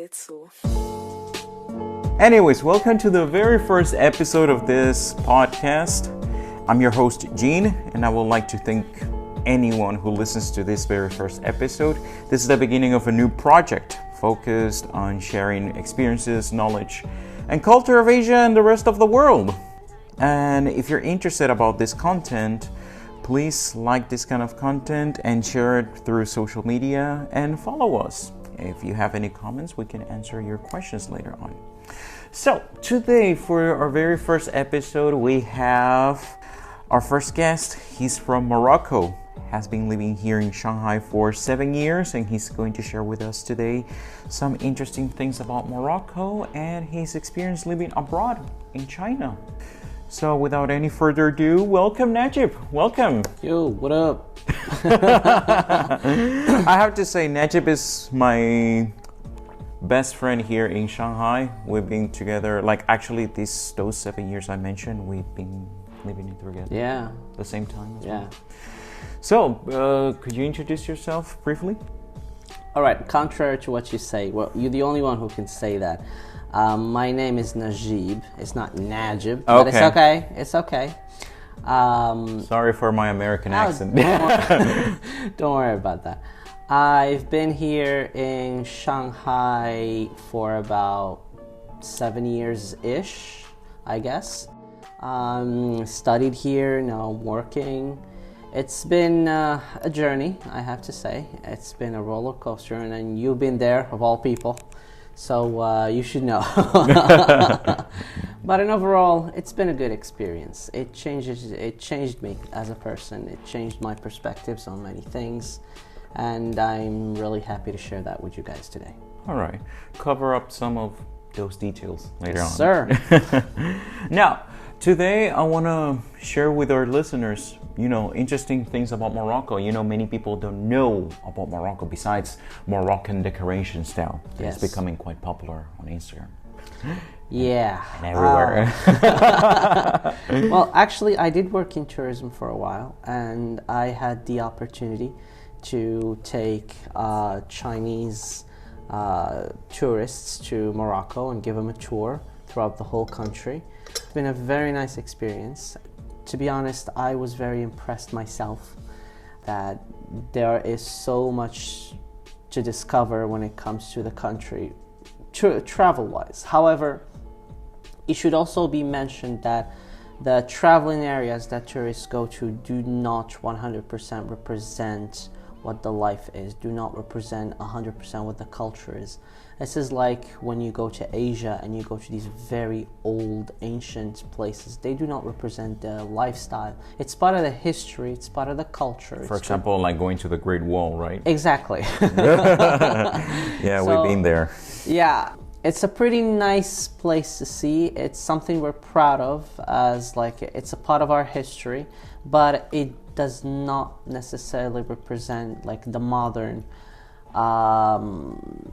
it so. Anyways, welcome to the very first episode of this podcast. I'm your host, Gene, and I would like to thank anyone who listens to this very first episode. This is the beginning of a new project focused on sharing experiences, knowledge, and culture of Asia and the rest of the world. And if you're interested about this content, please like this kind of content and share it through social media and follow us. If you have any comments, we can answer your questions later on. So today for our very first episode, we have our first guest. He's from Morocco, has been living here in Shanghai for 7 years, and he's going to share with us today some interesting things about Morocco and his experience living abroad in China. So without any further ado, welcome Najib. Welcome. Yo, what up? I have to say, Najib is my best friend here in Shanghai. We've been together, those 7 years I mentioned, we've been living it together. Yeah. The same time as Yeah. well. So, could you introduce yourself briefly? All right, contrary to what you say, well, you're the only one who can say that. My name is Najib. It's not Najib, but it's okay. It's okay. Sorry for my American accent. Don't worry about that. I've been here in Shanghai for about 7 years-ish, I guess. Studied here, now I'm working. It's been a journey, I have to say. It's been a roller coaster, and you've been there, of all people. So you should know. But in overall, it's been a good experience. It changed me as a person. It changed my perspectives on many things. And I'm really happy to share that with you guys today. All right. Cover up some of those details later on. Sir. Now, today I want to share with our listeners, interesting things about Morocco. Many people don't know about Morocco besides Moroccan decoration style. Yes. It's becoming quite popular on Instagram. Yeah. And everywhere. Well, actually, I did work in tourism for a while, and I had the opportunity to take Chinese tourists to Morocco and give them a tour throughout the whole country. It's been a very nice experience. To be honest, I was very impressed myself that there is so much to discover when it comes to the country, travel-wise. However, it should also be mentioned that the traveling areas that tourists go to do not 100% represent what the life is, do not represent 100% what the culture is. This is like when you go to Asia and you go to these very old, ancient places. They do not represent the lifestyle. It's part of the history, it's part of the culture. For example, like going to the Great Wall, right? Exactly. Yeah, we've been there. Yeah, it's a pretty nice place to see. It's something we're proud of, as it's a part of our history, but it does not necessarily represent the modern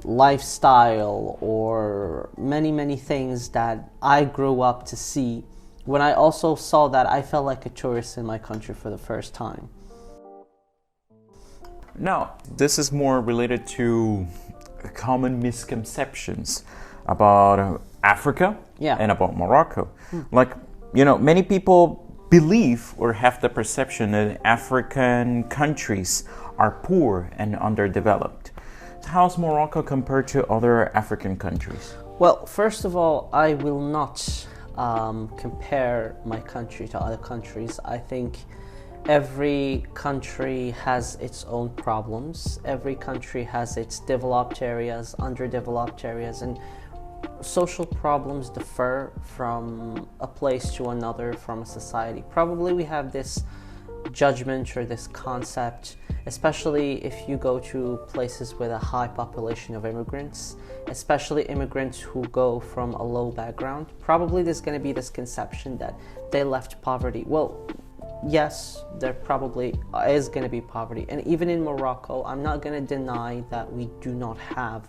lifestyle or many things that I grew up to see. When I also saw that, I felt like a tourist in my country for the first time. Now, this is more related to common misconceptions about Africa and about Morocco. Many people believe or have the perception that African countries are poor and underdeveloped. How's Morocco compared to other African countries? Well, first of all, I will not compare my country to other countries. I think every country has its own problems. Every country has its developed areas, underdeveloped areas, and social problems differ from a place to another, from a society. Probably we have this judgment or this concept, especially if you go to places with a high population of immigrants, especially immigrants who go from a low background. Probably there's going to be this conception that they left poverty. Well, yes, there probably is going to be poverty. And even in Morocco, I'm not going to deny that we do not have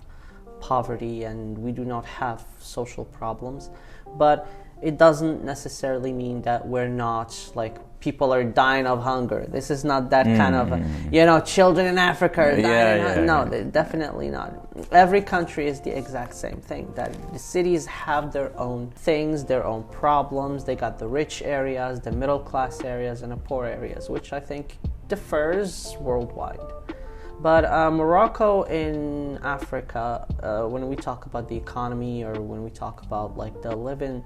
poverty and we do not have social problems. But it doesn't necessarily mean that we're not, like, people are dying of hunger. This is not that kind of, children in Africa are dying. No, definitely not. Every country is the exact same thing. That the cities have their own things, their own problems. They got the rich areas, the middle class areas, and the poor areas, which I think differs worldwide. But Morocco in Africa, when we talk about the economy or when we talk about like the living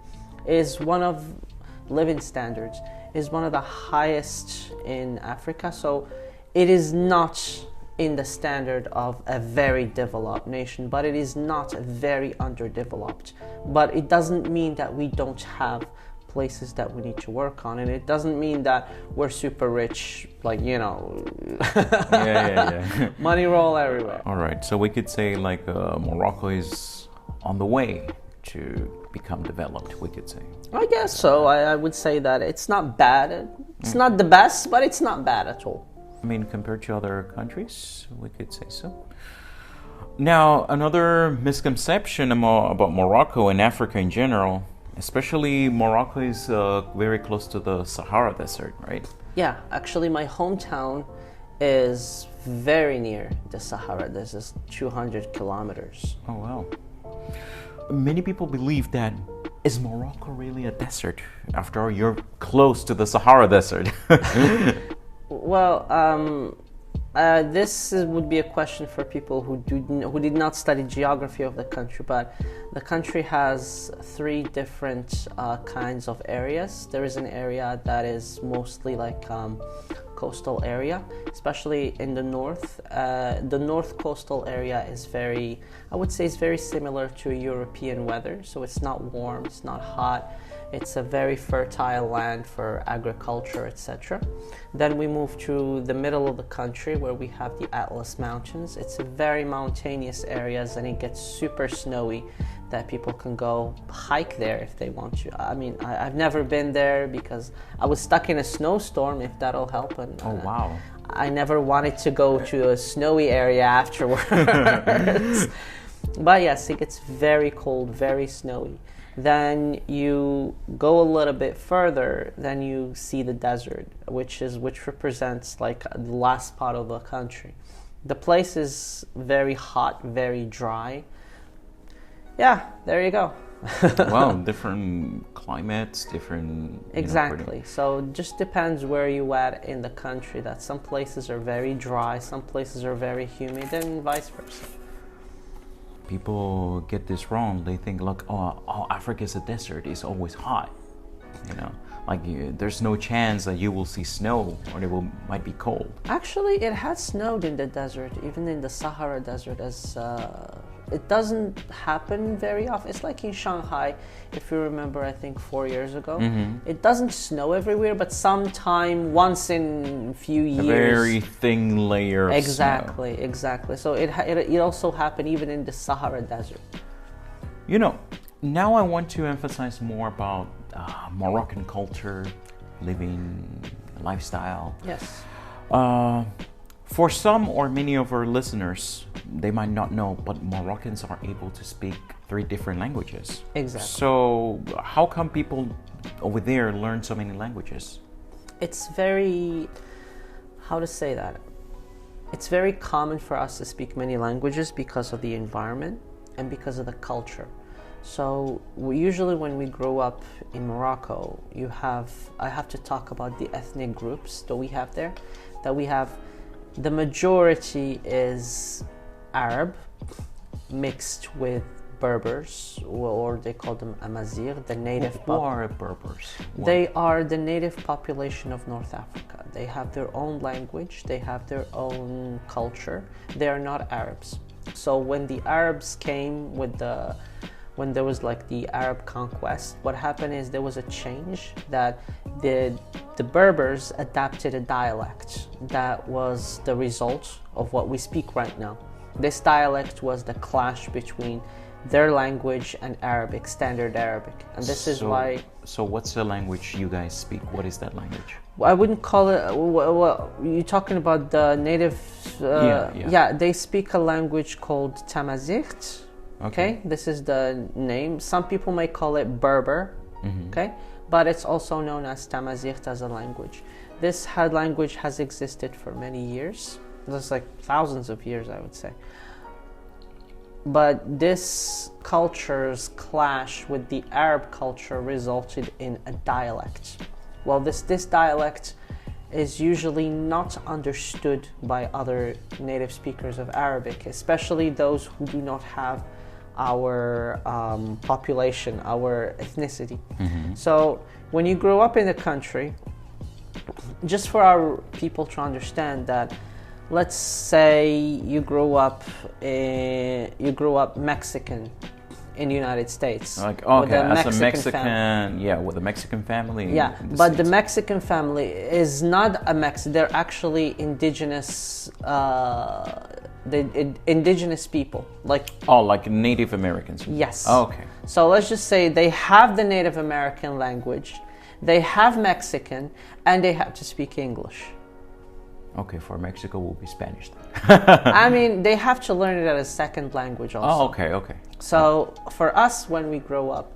standards, is one of the highest in Africa. So it is not in the standard of a very developed nation, but it is not very underdeveloped. But it doesn't mean that we don't have places that we need to work on, and it doesn't mean that we're super rich, like, money roll everywhere. All right, so we could say like Morocco is on the way to become developed, we could say. I guess so. I would say that it's not bad. It's not the best, but it's not bad at all. I mean, compared to other countries, we could say so. Now, another misconception about Morocco and Africa in general, especially Morocco is very close to the Sahara Desert, right? Yeah, actually my hometown is very near the Sahara. This is 200 kilometers. Oh, wow. Many people believe that, is Morocco really a desert? After all, you're close to the Sahara Desert. Well, this would be a question for people who did not study geography of the country, but the country has 3 different kinds of areas. There is an area that is mostly like coastal area, especially in the north. The north coastal area is very similar to European weather. So it's not warm, it's not hot. It's a very fertile land for agriculture, etc. Then we move to the middle of the country where we have the Atlas Mountains. It's a very mountainous areas, and it gets super snowy that people can go hike there if they want to. I mean, I've never been there because I was stuck in a snowstorm, if that'll help. And, oh, wow. I never wanted to go to a snowy area afterwards. But yes, it gets very cold, very snowy. Then you go a little bit further, then you see the desert, which represents like the last part of the country. The place is very hot, very dry. Yeah, there you go. Wow, different climates, different... Exactly. So it just depends where you at in the country. That some places are very dry, some places are very humid, and vice versa. People get this wrong. They think, look, Africa is a desert. It's always hot. There's no chance that you will see snow or might be cold. Actually, it has snowed in the desert, even in the Sahara Desert. It doesn't happen very often. It's like in Shanghai, if you remember, I think 4 years ago. Mm-hmm. It doesn't snow everywhere, but sometime once in a few years. A very thin layer of snow. Exactly. So it also happened even in the Sahara Desert. Now I want to emphasize more about Moroccan culture, living, lifestyle. Yes. For some or many of our listeners, they might not know, but Moroccans are able to speak 3 different languages. Exactly. So how come people over there learn so many languages? It's very, how to say that? It's very common for us to speak many languages because of the environment and because of the culture. So usually when we grow up in Morocco, I have to talk about the ethnic groups that we have there. The majority is Arab mixed with Berbers, or they call them Amazigh, the native. Who are Berbers? They are the native population of North Africa. They have their own language, they have their own culture. They are not Arabs. So when the Arabs came when there was like the Arab conquest, what happened is there was a change that the Berbers adapted a dialect that was the result of what we speak right now. This dialect was the clash between their language and Arabic, Standard Arabic. And this is why... So what's the language you guys speak? What is that language? I wouldn't call it... Well, you're talking about the native... Yeah, they speak a language called Tamazight. Okay, this is the name. Some people may call it Berber. Okay, but it's also known as Tamazight as a language. This language has existed for many years. That's like thousands of years, I would say. But this culture's clash with the Arab culture resulted in a dialect. Well, this dialect is usually not understood by other native speakers of Arabic, especially those who do not have our population, our ethnicity. So when you grow up in the country, just for our people to understand that, let's say you grew up Mexican in the United States. Like, okay, as a Mexican, with a Mexican family. Yeah, but the Mexican family is not a Mexican. They're actually indigenous, indigenous people. Like Native Americans. Yes. Oh, okay. So let's just say they have the Native American language, they have Mexican, and they have to speak English. Okay, for Mexico will be Spanish then. I mean, they have to learn it as a second language also. Oh, okay. So for us, when we grow up,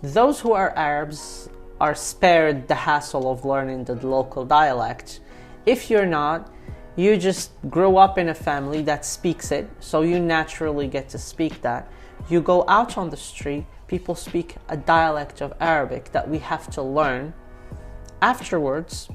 those who are Arabs are spared the hassle of learning the local dialect. If you're not, you just grow up in a family that speaks it, so you naturally get to speak that. You go out on the street, people speak a dialect of Arabic that we have to learn. Afterwards,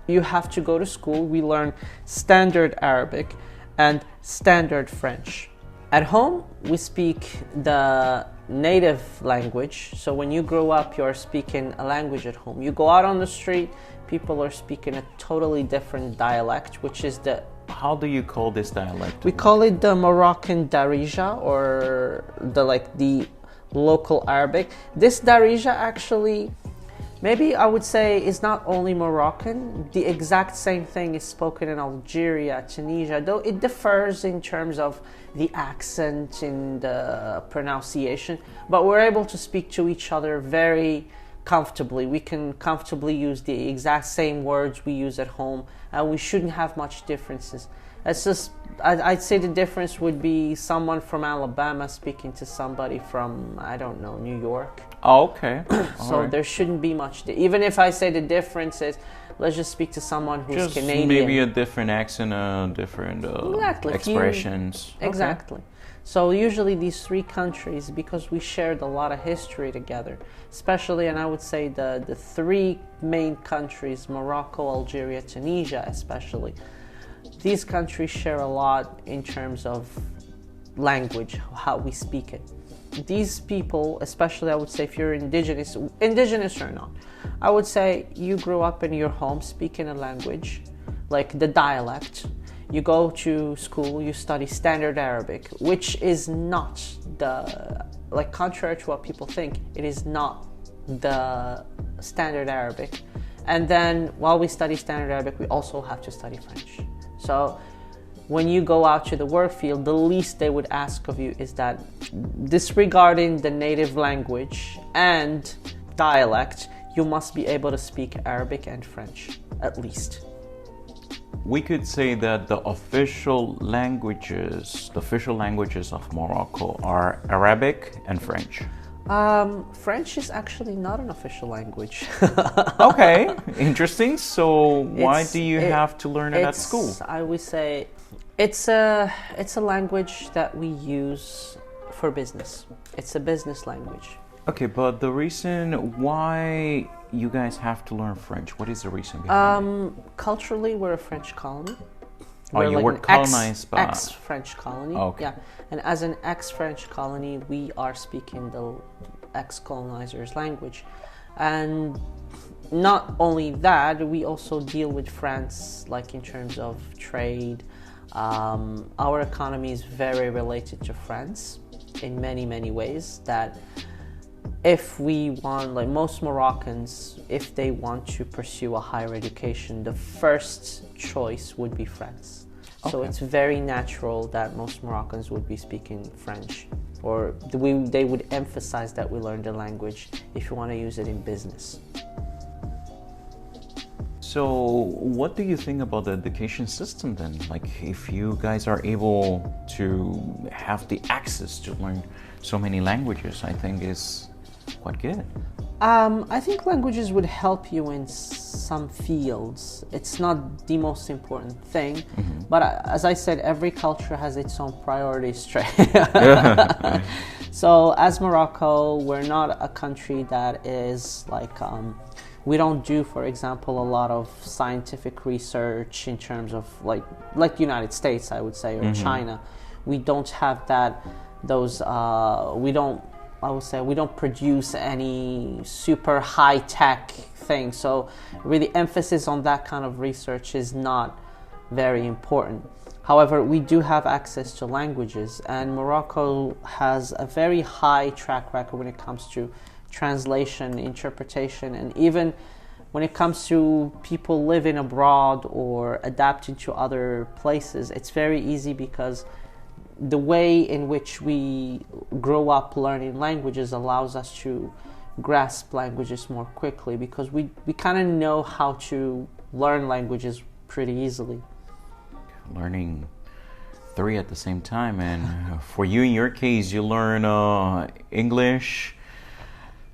you have to go to school. We learn standard Arabic and standard French. At home, we speak the native language. So when you grow up, you're speaking a language at home. You go out on the street, people are speaking a totally different dialect, which is the... How do you call this dialect? We call it the Moroccan Darija, or the local Arabic. This Darija actually... Maybe I would say is not only Moroccan. The exact same thing is spoken in Algeria, Tunisia, though it differs in terms of the accent and the pronunciation. But we're able to speak to each other very comfortably. We can comfortably use the exact same words we use at home, and we shouldn't have much differences. It's just, I'd say the difference would be someone from Alabama speaking to somebody from, I don't know, New York. Oh, okay. So right. There shouldn't be much. Even if I say the difference is, let's just speak to someone who's just Canadian. Maybe a different accent, different expressions. Exactly. Okay. So usually these three countries, because we shared a lot of history together, especially, and I would say the three main countries, Morocco, Algeria, Tunisia especially, these countries share a lot in terms of language, how we speak it. These people, especially I would say if you're indigenous or not, I would say you grew up in your home speaking a language, like the dialect. You go to school, you study standard Arabic, which is not contrary to what people think, it is not the standard Arabic. And then while we study standard Arabic, we also have to study French. So when you go out to the work field, the least they would ask of you is that, disregarding the native language and dialect, you must be able to speak Arabic and French, at least. We could say that the official languages of Morocco are Arabic and French. French is actually not an official language. Okay, interesting. So why do you have to learn it at school? I would say it's a language that we use for business. It's a business language. Okay, but the reason why you guys have to learn French, what is the reason behind it? Culturally, we're a French colony. You were colonized by... Ex-French colony. Okay. Yeah, and as an ex-French colony, we are speaking the ex-colonizers' language. And not only that, we also deal with France, like in terms of trade. Our economy is very related to France in many, many ways, that if we want, like most Moroccans, if they want to pursue a higher education, the first choice would be France. Okay. So it's very natural that most Moroccans would be speaking French, or they would emphasize that we learn the language if you want to use it in business. So what do you think about the education system then? Like, if you guys are able to have the access to learn so many languages, I think is quite good. I think languages would help you in some fields. It's not the most important thing, but as I said, every culture has its own priorities. So as Morocco, we're not a country that is like, we don't do, for example, a lot of scientific research in terms of like the United States, I would say, or China. We don't have that, I would say we don't produce any super high-tech thing. So really emphasis on that kind of research is not very important. However, we do have access to languages, and Morocco has a very high track record when it comes to translation, interpretation, and even when it comes to people living abroad or adapting to other places. It's very easy because the way in which we grow up learning languages allows us to grasp languages more quickly, because we kind of know how to learn languages pretty easily. Learning 3 at the same time, and for you, in your case, you learn English,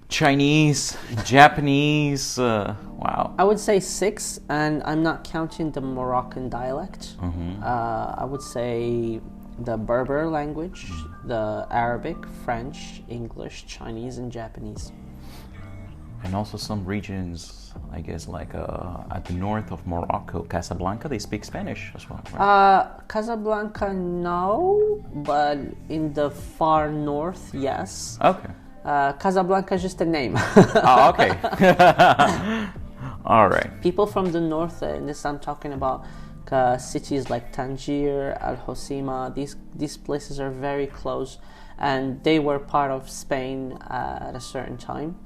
Chinese, Japanese. Wow. I would say 6, and I'm not counting the Moroccan dialect. I would say the Berber language, the Arabic, French, English, Chinese, and Japanese. And also some regions, I guess, like at the north of Morocco, Casablanca, they speak Spanish as well, right? Casablanca, no, but in the far north, yes. Okay. Casablanca is just a name. Oh, okay. All right. People from the north, in this I'm talking about cities like Tangier, Al Hoceima. These places are very close, and they were part of Spain at a certain time.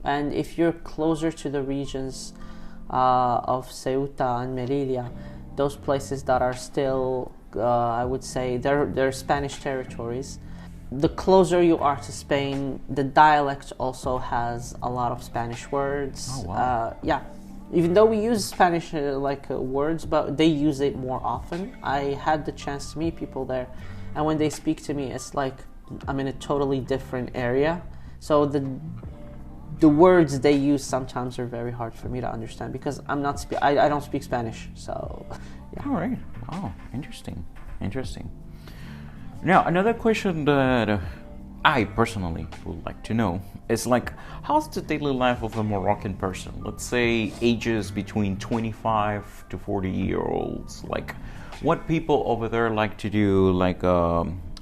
And if you're closer to the regions of Ceuta and Melilla, those places that are still, I would say, they're Spanish territories. The closer you are to Spain, the dialect also has a lot of Spanish words. Oh, wow. Yeah. Even though we use Spanish words, but they use it more often. I had the chance to meet people there, and when they speak to me, it's like I'm in a totally different area. So the words they use sometimes are very hard for me to understand, because I don't speak Spanish. So yeah. All right. Wow. Interesting. Now, another question that I personally would like to know is like, how's the daily life of a Moroccan person? Let's say ages between 25 to 40-year-olds. Like, what people over there like to do? Like,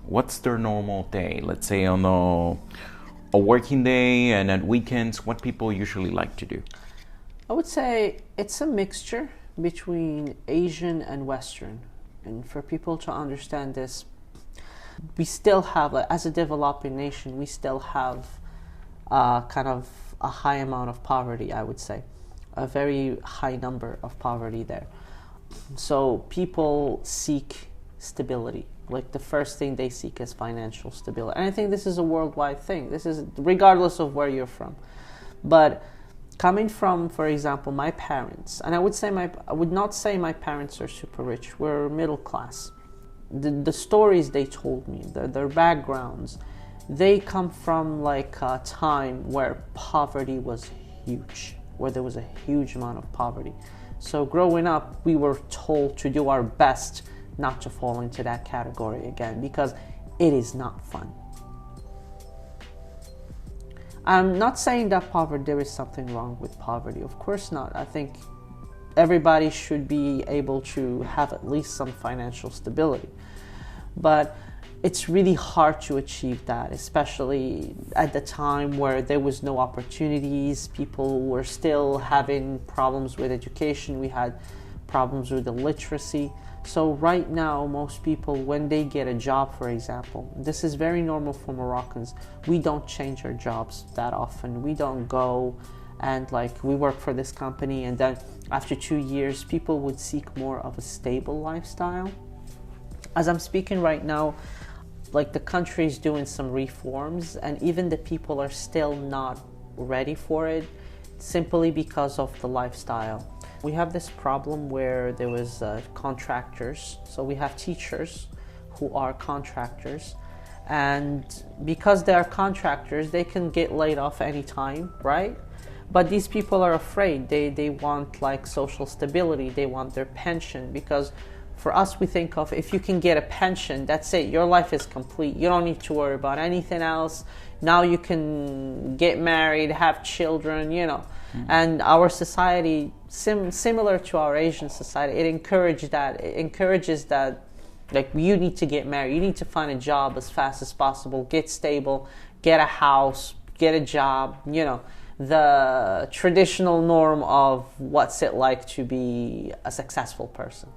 what's their normal day? Let's say on a working day and at weekends, what people usually like to do? I would say it's a mixture between Asian and Western. And for people to understand this, we still have, as a developing nation, we still have kind of a high amount of poverty, I would say. A very high number of poverty there. So people seek stability. Like, the first thing they seek is financial stability. And I think this is a worldwide thing. This is regardless of where you're from. But coming from, for example, my parents, and I would not say my parents are super rich. We're middle class. The stories they told me, their backgrounds, they come from like a time where poverty was huge, where there was a huge amount of poverty. So growing up, we were told to do our best not to fall into that category again, because it is not fun. I'm not saying that there is something wrong with poverty. Of course not. I think everybody should be able to have at least some financial stability. But it's really hard to achieve that, especially at the time where there was no opportunities. People were still having problems with education. We had problems with the literacy. So right now, most people, when they get a job, for example, this is very normal for Moroccans. We don't change our jobs that often. We don't go and we work for this company, and then after 2 years, people would seek more of a stable lifestyle. As I'm speaking right now, the country is doing some reforms, and even the people are still not ready for it, simply because of the lifestyle. We have this problem where there was contractors. So we have teachers who are contractors, and because they are contractors, they can get laid off anytime, right? But these people are afraid. They want like social stability. They want their pension, because for us, we think of, if you can get a pension, that's it. Your life is complete. You don't need to worry about anything else. Now you can get married, have children, you know. And our society, similar to our Asian society, it encourages that, like, you need to get married. You need to find a job as fast as possible, get stable, get a house, get a job, you know. The traditional norm of what's it like to be a successful person.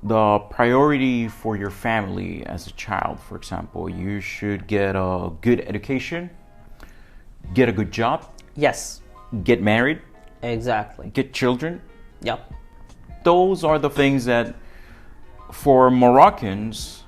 The priority for your family as a child, for example, you should get a good education, get a good job. Yes. Get married. Exactly. Get children. Yep. Those are the things that for Moroccans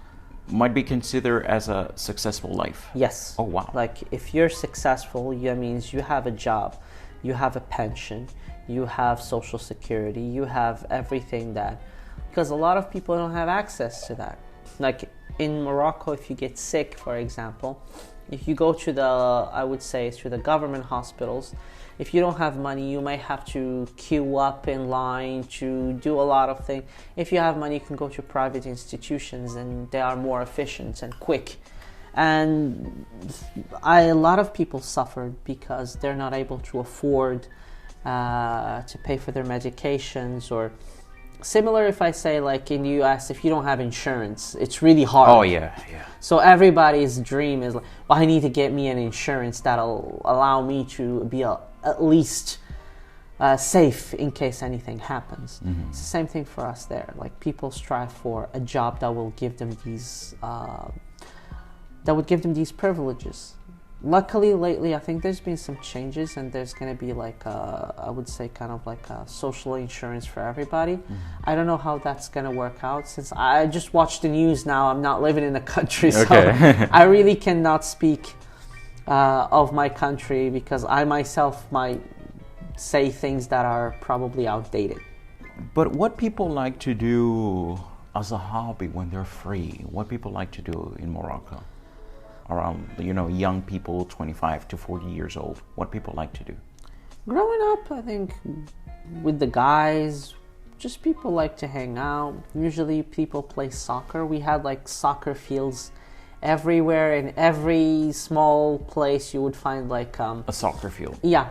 might be considered as a successful life. Yes. Oh, wow. Like, if you're successful, that means you have a job, you have a pension, you have social security, you have everything that... Because a lot of people don't have access to that. Like, in Morocco, if you get sick, for example, if you go to the government hospitals, if you don't have money, you might have to queue up in line to do a lot of things. If you have money, you can go to private institutions, and they are more efficient and quick. And a lot of people suffered because they're not able to afford to pay for their medications. Or similar, if I say, like in the US, if you don't have insurance, it's really hard. Oh, yeah. So everybody's dream is like, well, I need to get me an insurance that'll allow me to be at least safe in case anything happens. Mm-hmm. It's the same thing for us there. Like, people strive for a job that will give them these privileges. Luckily, lately, I think there's been some changes, and there's going to be like I would say kind of like a social insurance for everybody. Mm-hmm. I don't know how that's going to work out, since I just watch the news now. I'm not living in the country, so I really cannot speak of my country, because I myself might say things that are probably outdated. But what people like to do as a hobby when they're free, what people like to do in Morocco? Around, young people, 25 to 40 years old, what people like to do? Growing up, I think with the guys, just people like to hang out. Usually people play soccer. We had like soccer fields everywhere. In every small place you would find like a soccer field. Yeah,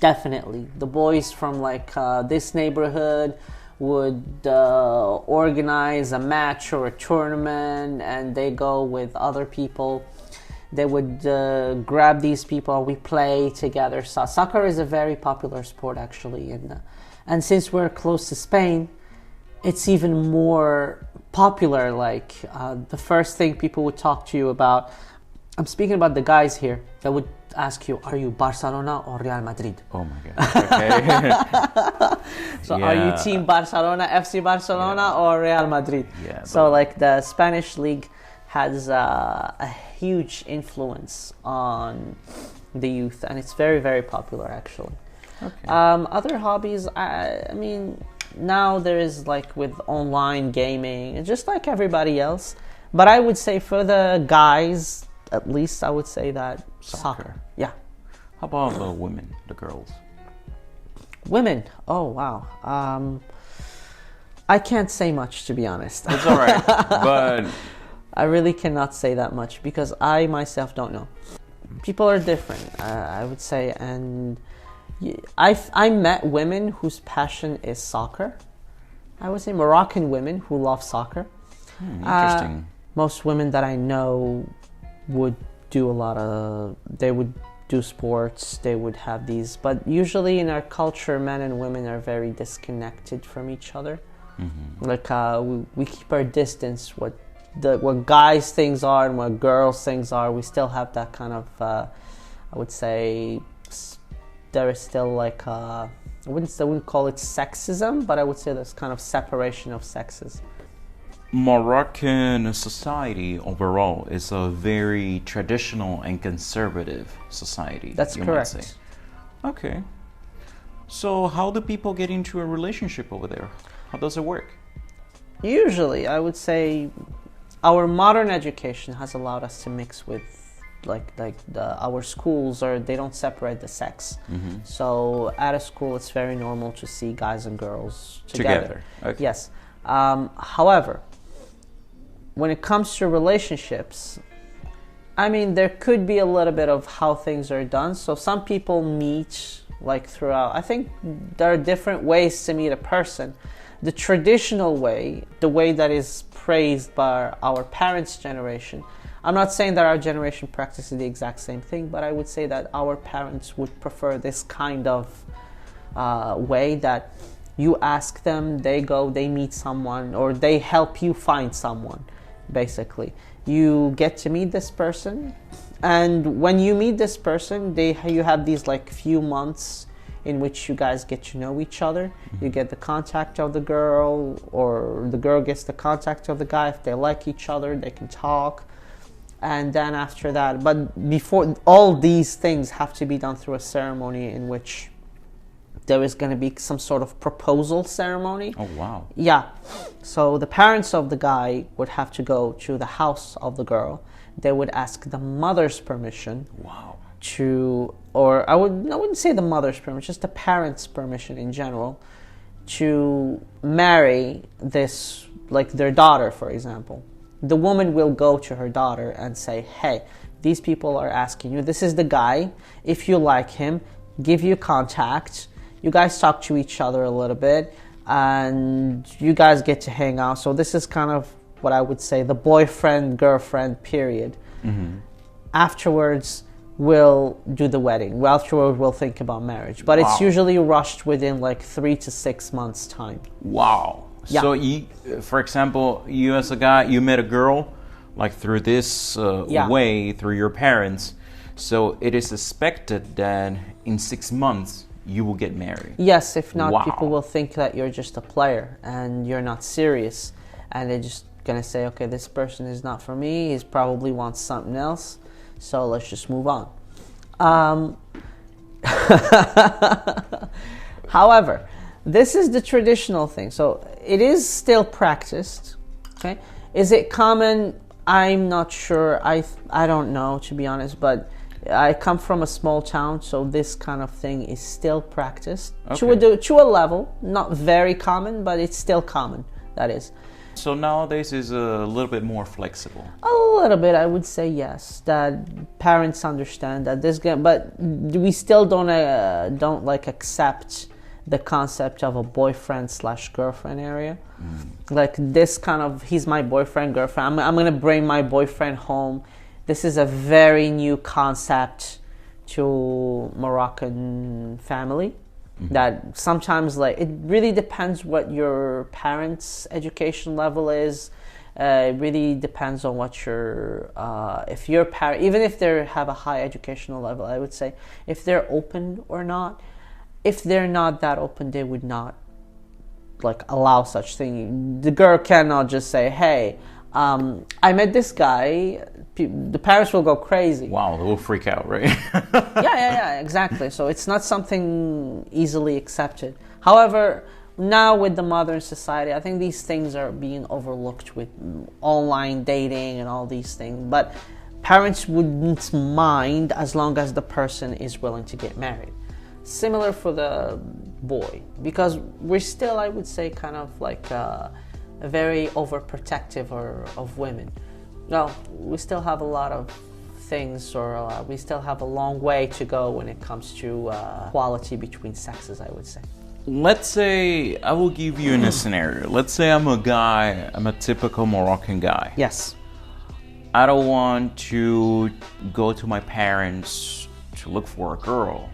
definitely. The boys from like this neighborhood would organize a match or a tournament, and they go with other people. They would grab these people, and we play together. So soccer is a very popular sport, actually, and since we're close to Spain, it's even more popular. Like, the first thing people would talk to you about, I'm speaking about the guys here, that would ask you, are you Barcelona or Real Madrid? Oh my God. Okay. So yeah. Are you team Barcelona, FC Barcelona, or Real Madrid? Yeah. So like the Spanish league has a huge influence on the youth, and it's very, very popular, actually. Okay. Other hobbies, I mean, now there is like with online gaming, just like everybody else. But I would say for the guys, at least, I would say that soccer. Yeah. How about the women, the girls? Women. Oh, wow. I can't say much, to be honest. It's all right, but I really cannot say that much, because I myself don't know. People are different, I would say, and I met women whose passion is soccer. I would say Moroccan women who love soccer. Interesting. Most women that I know would do they would do sports, they would have these, but usually in our culture, men and women are very disconnected from each other. Mm-hmm. Like, we keep our distance. What guys' things are and what girls' things are, we still have that kind of, I would say, there is still like, I wouldn't call it sexism, but I would say there's kind of separation of sexes. Moroccan society overall is a very traditional and conservative society. That's correct. Might say. Okay. So how do people get into a relationship over there? How does it work? Usually, I would say our modern education has allowed us to mix with our schools, or they don't separate the sex. So at a school it's very normal to see guys and girls together. Okay. Yes. However, when it comes to relationships, I mean, there could be a little bit of how things are done. So some people meet like throughout. I think there are different ways to meet a person. The traditional way, the way that is praised by our parents' generation, I'm not saying that our generation practices the exact same thing, but I would say that our parents would prefer this kind of way that you ask them, they go, they meet someone, or they help you find someone, basically. You get to meet this person, and when you meet this person, you have these like few months in which you guys get to know each other. You get the contact of the girl, or the girl gets the contact of the guy. If they like each other, they can talk. And then after that, but before all these things have to be done through a ceremony in which there is going to be some sort of proposal ceremony. Oh, wow. Yeah. So the parents of the guy would have to go to the house of the girl. They would ask the mother's permission. Wow. I wouldn't say the mother's permission, just the parents' permission in general, to marry this, like their daughter, for example. The woman will go to her daughter and say, hey, these people are asking you, this is the guy, if you like him, give you contact, you guys talk to each other a little bit, and you guys get to hang out. So this is kind of what I would say the boyfriend-girlfriend period. Afterwards, we'll do the wedding. Afterwards, we'll think about marriage. But it's usually rushed within like 3 to 6 months' time. Wow. Yeah. So, for example, you as a guy, you met a girl, like through this way, through your parents. So it is expected that in 6 months you will get married. Yes, if not, people will think that you're just a player and you're not serious. And they're just going to say, okay, this person is not for me. He probably wants something else. So let's just move on. However, this is the traditional thing. So it is still practiced. Okay. Is it common? I'm not sure. I don't know, to be honest, but I come from a small town, so this kind of thing is still practiced to a level, not very common, but it's still common. That is. So nowadays is a little bit more flexible. A little bit, I would say yes. That parents understand that this, but we still don't like accept the concept of a boyfriend/girlfriend area. Like this kind of, he's my boyfriend, girlfriend. I'm gonna bring my boyfriend home. This is a very new concept to Moroccan family. That sometimes, like, it really depends what your parents' education level is. It really depends on what your if your parent, even if they have a high educational level, I would say if they're open or not. If they're not that open, they would not like allow such thing. The girl cannot just say, "Hey, I met this guy." The parents will go crazy. Wow, they will freak out, right? yeah, exactly. So it's not something easily accepted. However, now with the modern society, I think these things are being overlooked with online dating and all these things. But parents wouldn't mind as long as the person is willing to get married. Similar for the boy, because we're still, I would say, kind of like a very overprotective of women. No, we still have a lot of things, or we still have a long way to go when it comes to equality between sexes, I would say. Let's say, I will give you in a scenario. Let's say I'm a typical Moroccan guy. Yes. I don't want to go to my parents to look for a girl.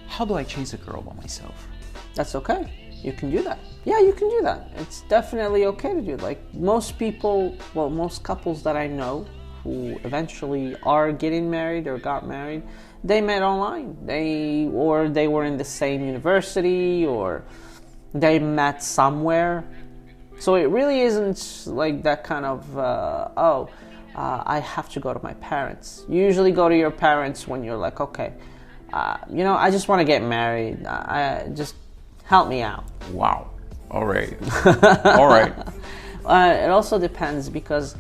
How do I chase a girl by myself? That's okay. You can do that. Yeah, you can do that. It's definitely okay to do it. Like most couples that I know who eventually are getting married or got married, they met online. They were in the same university, or they met somewhere. So it really isn't like that kind of, I have to go to my parents. You usually go to your parents when you're like, okay, I just want to get married. Just help me out. Wow. All right. All right. It also depends, because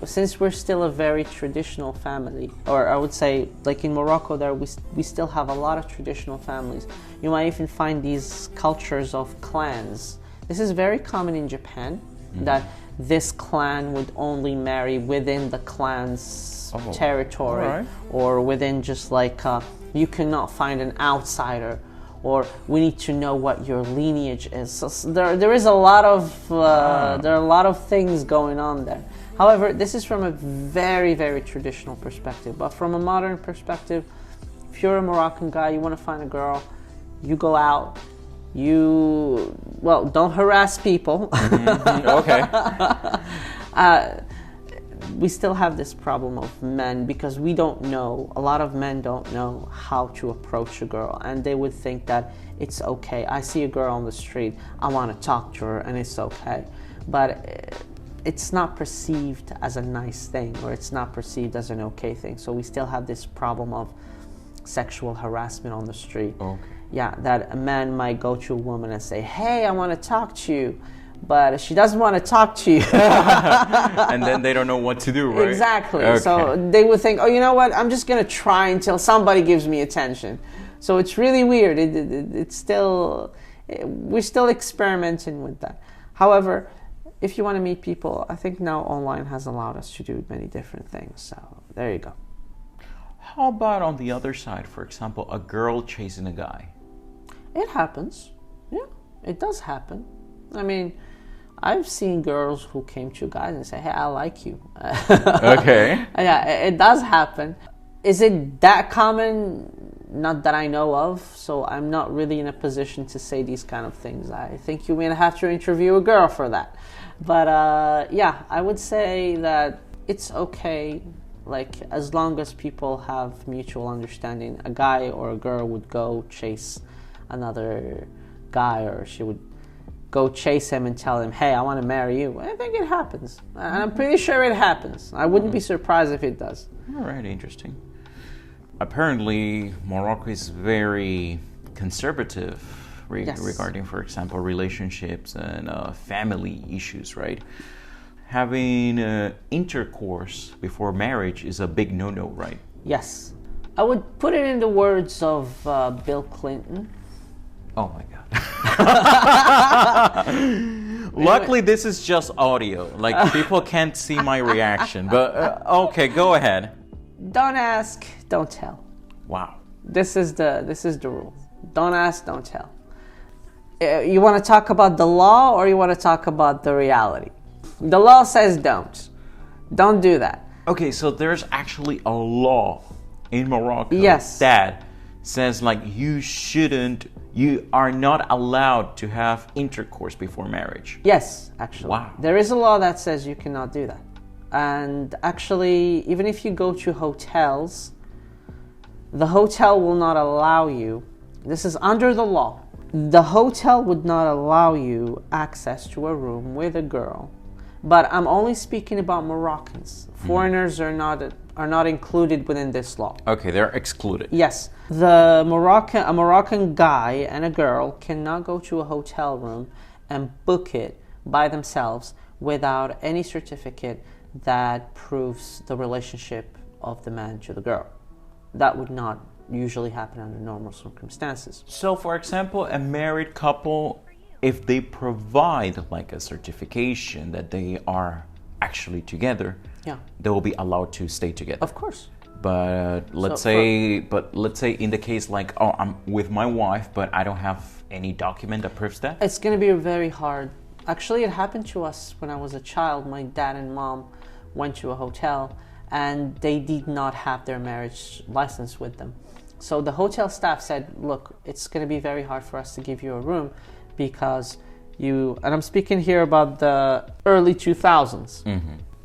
since we're still a very traditional family, or I would say, like in Morocco, there we still have a lot of traditional families. You might even find these cultures of clans. This is very common in Japan, that this clan would only marry within the clan's territory, or within just like you cannot find an outsider, or we need to know what your lineage is. So there is a lot of there are a lot of things going on there. However, this is from a very, very traditional perspective. But from a modern perspective, if you're a Moroccan guy, you want to find a girl, you go out, don't harass people. Okay. We still have this problem of men, because we don't know, a lot of men don't know how to approach a girl, and they would think that it's okay. I see a girl on the street, I want to talk to her, and it's okay. But it's not perceived as a nice thing, or it's not perceived as an okay thing. So we still have this problem of sexual harassment on the street. Okay. Yeah, that a man might go to a woman and say, hey, I want to talk to you, but she doesn't want to talk to you. And then they don't know what to do, right? Exactly. Okay. So they would think, oh, you know what, I'm just going to try until somebody gives me attention. So it's really weird. We're still experimenting with that. However, if you want to meet people, I think now online has allowed us to do many different things. So there you go. How about on the other side, for example, a girl chasing a guy? It happens. Yeah, it does happen. I mean, I've seen girls who came to guys and say, hey, I like you. Okay. Yeah, it does happen. Is it that common? Not that I know of, so I'm not really in a position to say these kind of things. I think you may have to interview a girl for that. But yeah, I would say that it's okay, like as long as people have mutual understanding. A guy or a girl would go chase another guy, or she would go chase him and tell him, hey, I want to marry you. I think it happens. And I'm pretty sure it happens. I wouldn't be surprised if it does. All right, interesting. Apparently, Morocco is very conservative regarding, for example, relationships and family issues, right? Having intercourse before marriage is a big no-no, right? Yes. I would put it in the words of Bill Clinton. Oh my God. Luckily, this is just audio. Like, people can't see my reaction. But, okay, go ahead. Don't ask, don't tell. Wow. This is the rule. Don't ask, don't tell. You want to talk about the law, or you want to talk about the reality? The law says don't. Don't do that. Okay, so there's actually a law in Morocco, yes, that says like you are not allowed to have intercourse before marriage. Yes, actually. Wow. There is a law that says you cannot do that. And actually, even if you go to hotels, the hotel will not allow you, this is under the law, the hotel would not allow you access to a room with a girl. But I'm only speaking about Moroccans. Foreigners are not included within this law. Okay, they're excluded. Yes. A Moroccan guy and a girl cannot go to a hotel room and book it by themselves without any certificate that proves the relationship of the man to the girl. That would not usually happen under normal circumstances. So, for example, a married couple, if they provide like a certification that they are actually together, yeah, they will be allowed to stay together. Of course. But let's say in the case like, oh, I'm with my wife, but I don't have any document that proves that. It's going to be very hard. Actually, it happened to us when I was a child. My dad and mom went to a hotel and they did not have their marriage license with them. So the hotel staff said, look, it's going to be very hard for us to give you a room because and I'm speaking here about the early 2000s,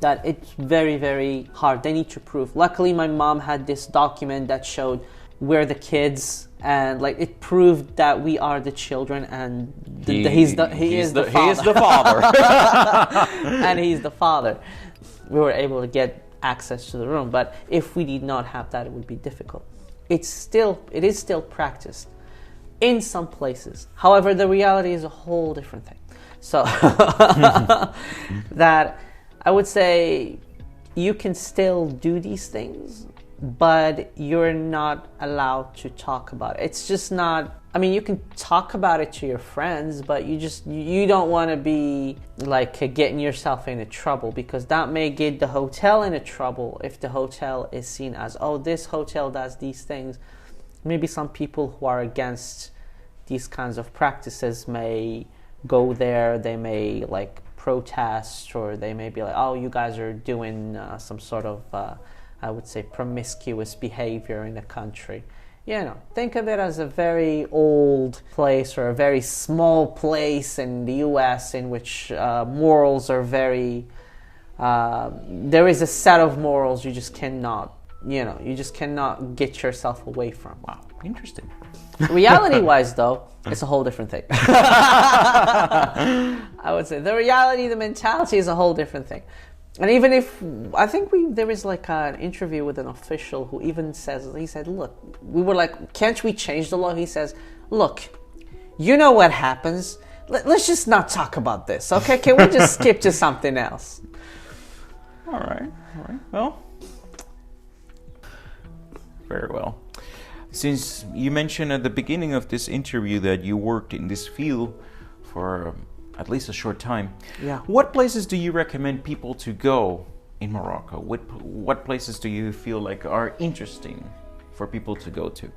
that it's very, very hard. They need to prove. Luckily, my mom had this document that showed we're the kids, and like it proved that we are the children, and he is the father. And he's the father. We were able to get access to the room, but if we did not have that, it would be difficult. It is still practiced in some places. However, the reality is a whole different thing. So that I would say you can still do these things, but you're not allowed to talk about it. It's just not, I mean, you can talk about it to your friends, but you don't want to be like getting yourself into trouble, because that may get the hotel into trouble if the hotel is seen as, oh, this hotel does these things. Maybe some people who are against these kinds of practices may go there, they may like protest, or they may be like, oh, you guys are doing some sort of, I would say, promiscuous behavior in the country. You know, think of it as a very old place or a very small place in the US in which morals are very, there is a set of morals you just cannot, you just cannot get yourself away from. Wow, interesting. Reality-wise, though, it's a whole different thing. I would say the reality, the mentality is a whole different thing. And even if, I think there is like an interview with an official who even says, he said, look, we were like, can't we change the law? He says, look, you know what happens. Let's just not talk about this, okay? Can we just skip to something else? All right. Well, very well. Since you mentioned at the beginning of this interview that you worked in this field for at least a short time. Yeah. What places do you recommend people to go in Morocco? What places do you feel like are interesting for people to go to?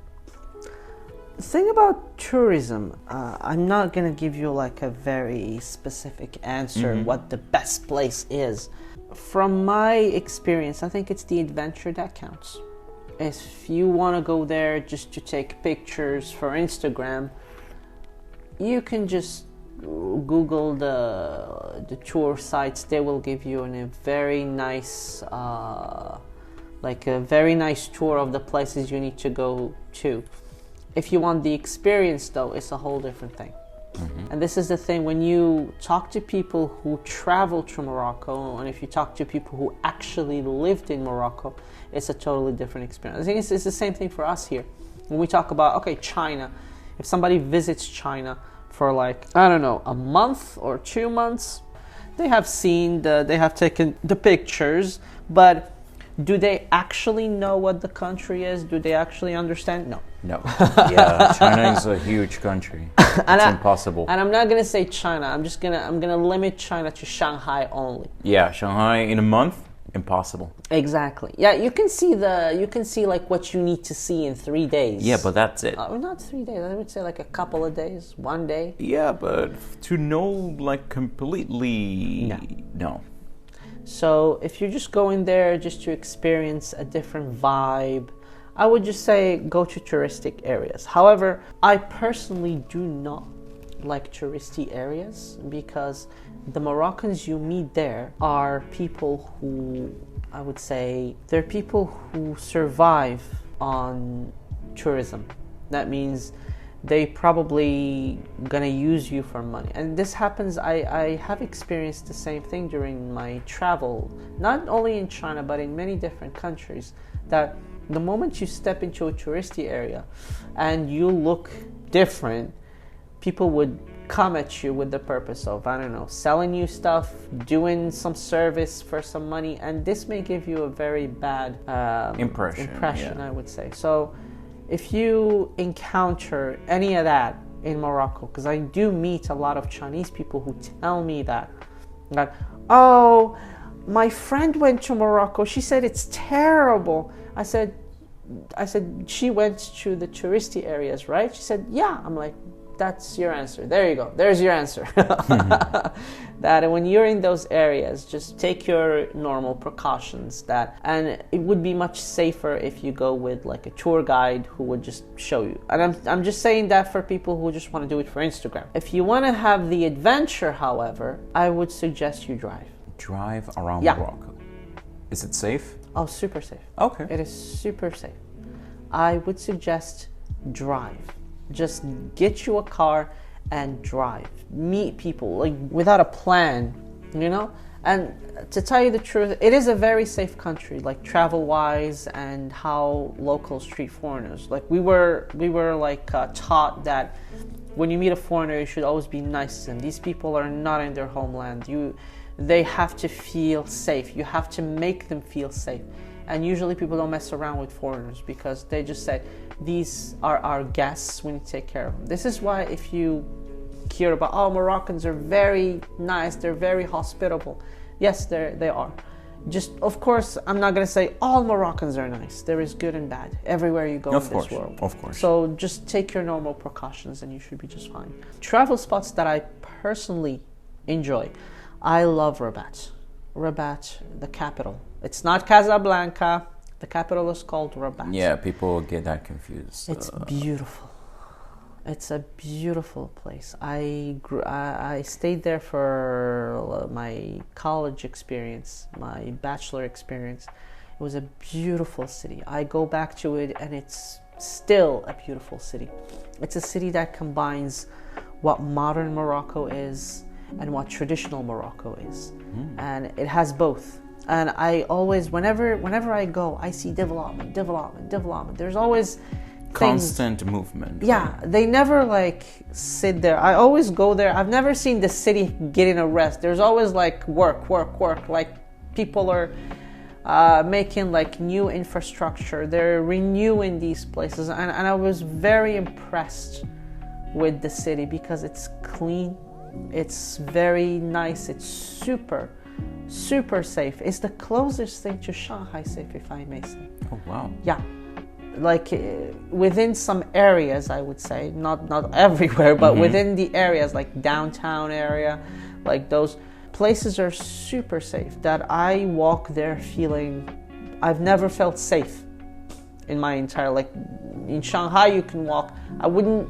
The thing about tourism, I'm not going to give you like a very specific answer what the best place is. From my experience, I think it's the adventure that counts. If you want to go there just to take pictures for Instagram, you can just Google the tour sites. They will give you a very nice tour of the places you need to go to. If you want the experience, though, it's a whole different thing. And this is the thing, when you talk to people who travel to Morocco, and if you talk to people who actually lived in Morocco, it's a totally different experience. I think it's the same thing for us here. When we talk about, okay, China, if somebody visits China for like, I don't know, a month or 2 months, they have taken the pictures, but do they actually know what the country is? Do they actually understand? No. Yeah, China is a huge country. It's impossible. And I'm not gonna say China. I'm gonna limit China to Shanghai only. Yeah, Shanghai in a month, impossible. Exactly. Yeah, you can see like what you need to see in 3 days. Yeah, but that's it. Not 3 days. I would say like a couple of days, 1 day. Yeah, but to know like completely, no. So if you're just going there just to experience a different vibe, I would just say go to touristic areas. However, I personally do not like touristy areas, because the Moroccans you meet there are people who, I would say, they're people who survive on tourism. That means they probably gonna use you for money. And this happens, I have experienced the same thing during my travel, not only in China, but in many different countries, that the moment you step into a touristy area and you look different, people would come at you with the purpose of, I don't know, selling you stuff, doing some service for some money, and this may give you a very bad impression, yeah. I would say. So if you encounter any of that in Morocco, because I do meet a lot of Chinese people who tell me that, oh, my friend went to Morocco, she said it's terrible. I said, she went to the touristy areas, right? She said, yeah. I'm like, that's your answer. There you go. There's your answer. That when you're in those areas, just take your normal precautions. And it would be much safer if you go with like a tour guide who would just show you. And I'm just saying that for people who just want to do it for Instagram. If you want to have the adventure, however, I would suggest you drive. Drive around Morocco. Is it safe? Oh, super safe. Okay. It is super safe. I would suggest drive. Just get you a car and drive. Meet people, like without a plan, And to tell you the truth, it is a very safe country, like travel-wise, and how locals treat foreigners. Like we were like taught that when you meet a foreigner, you should always be nice to them. These people are not in their homeland. They have to feel safe. You have to make them feel safe. And usually people don't mess around with foreigners because they just say, these are our guests, we need to take care of them. This is why if you hear about, oh, Moroccans are very nice, they're very hospitable. Yes, they are. Just, of course, I'm not going to say all Moroccans are nice. There is good and bad everywhere you go in this world. Of course. So just take your normal precautions and you should be just fine. Travel spots that I personally enjoy. I love Rabat. Rabat, the capital. It's not Casablanca. The capital is called Rabat. Yeah, people get that confused. It's beautiful. It's a beautiful place. I stayed there for my college experience, my bachelor experience. It was a beautiful city. I go back to it and it's still a beautiful city. It's a city that combines what modern Morocco is and what traditional Morocco is. And it has both. And I always, whenever I go, I see development. There's always constant movement. Yeah, they never like sit there. I always go there. I've never seen the city getting a rest. There's always like work. Like people are making like new infrastructure. They're renewing these places. And I was very impressed with the city because it's clean. It's very nice. It's super safe. It's the closest thing to Shanghai safe, if I may say. Oh, wow. Yeah. Like within some areas, I would say, not everywhere, but within the areas like downtown area, like those places are super safe that I walk there feeling I've never felt safe in my entire, like in Shanghai you can walk. I wouldn't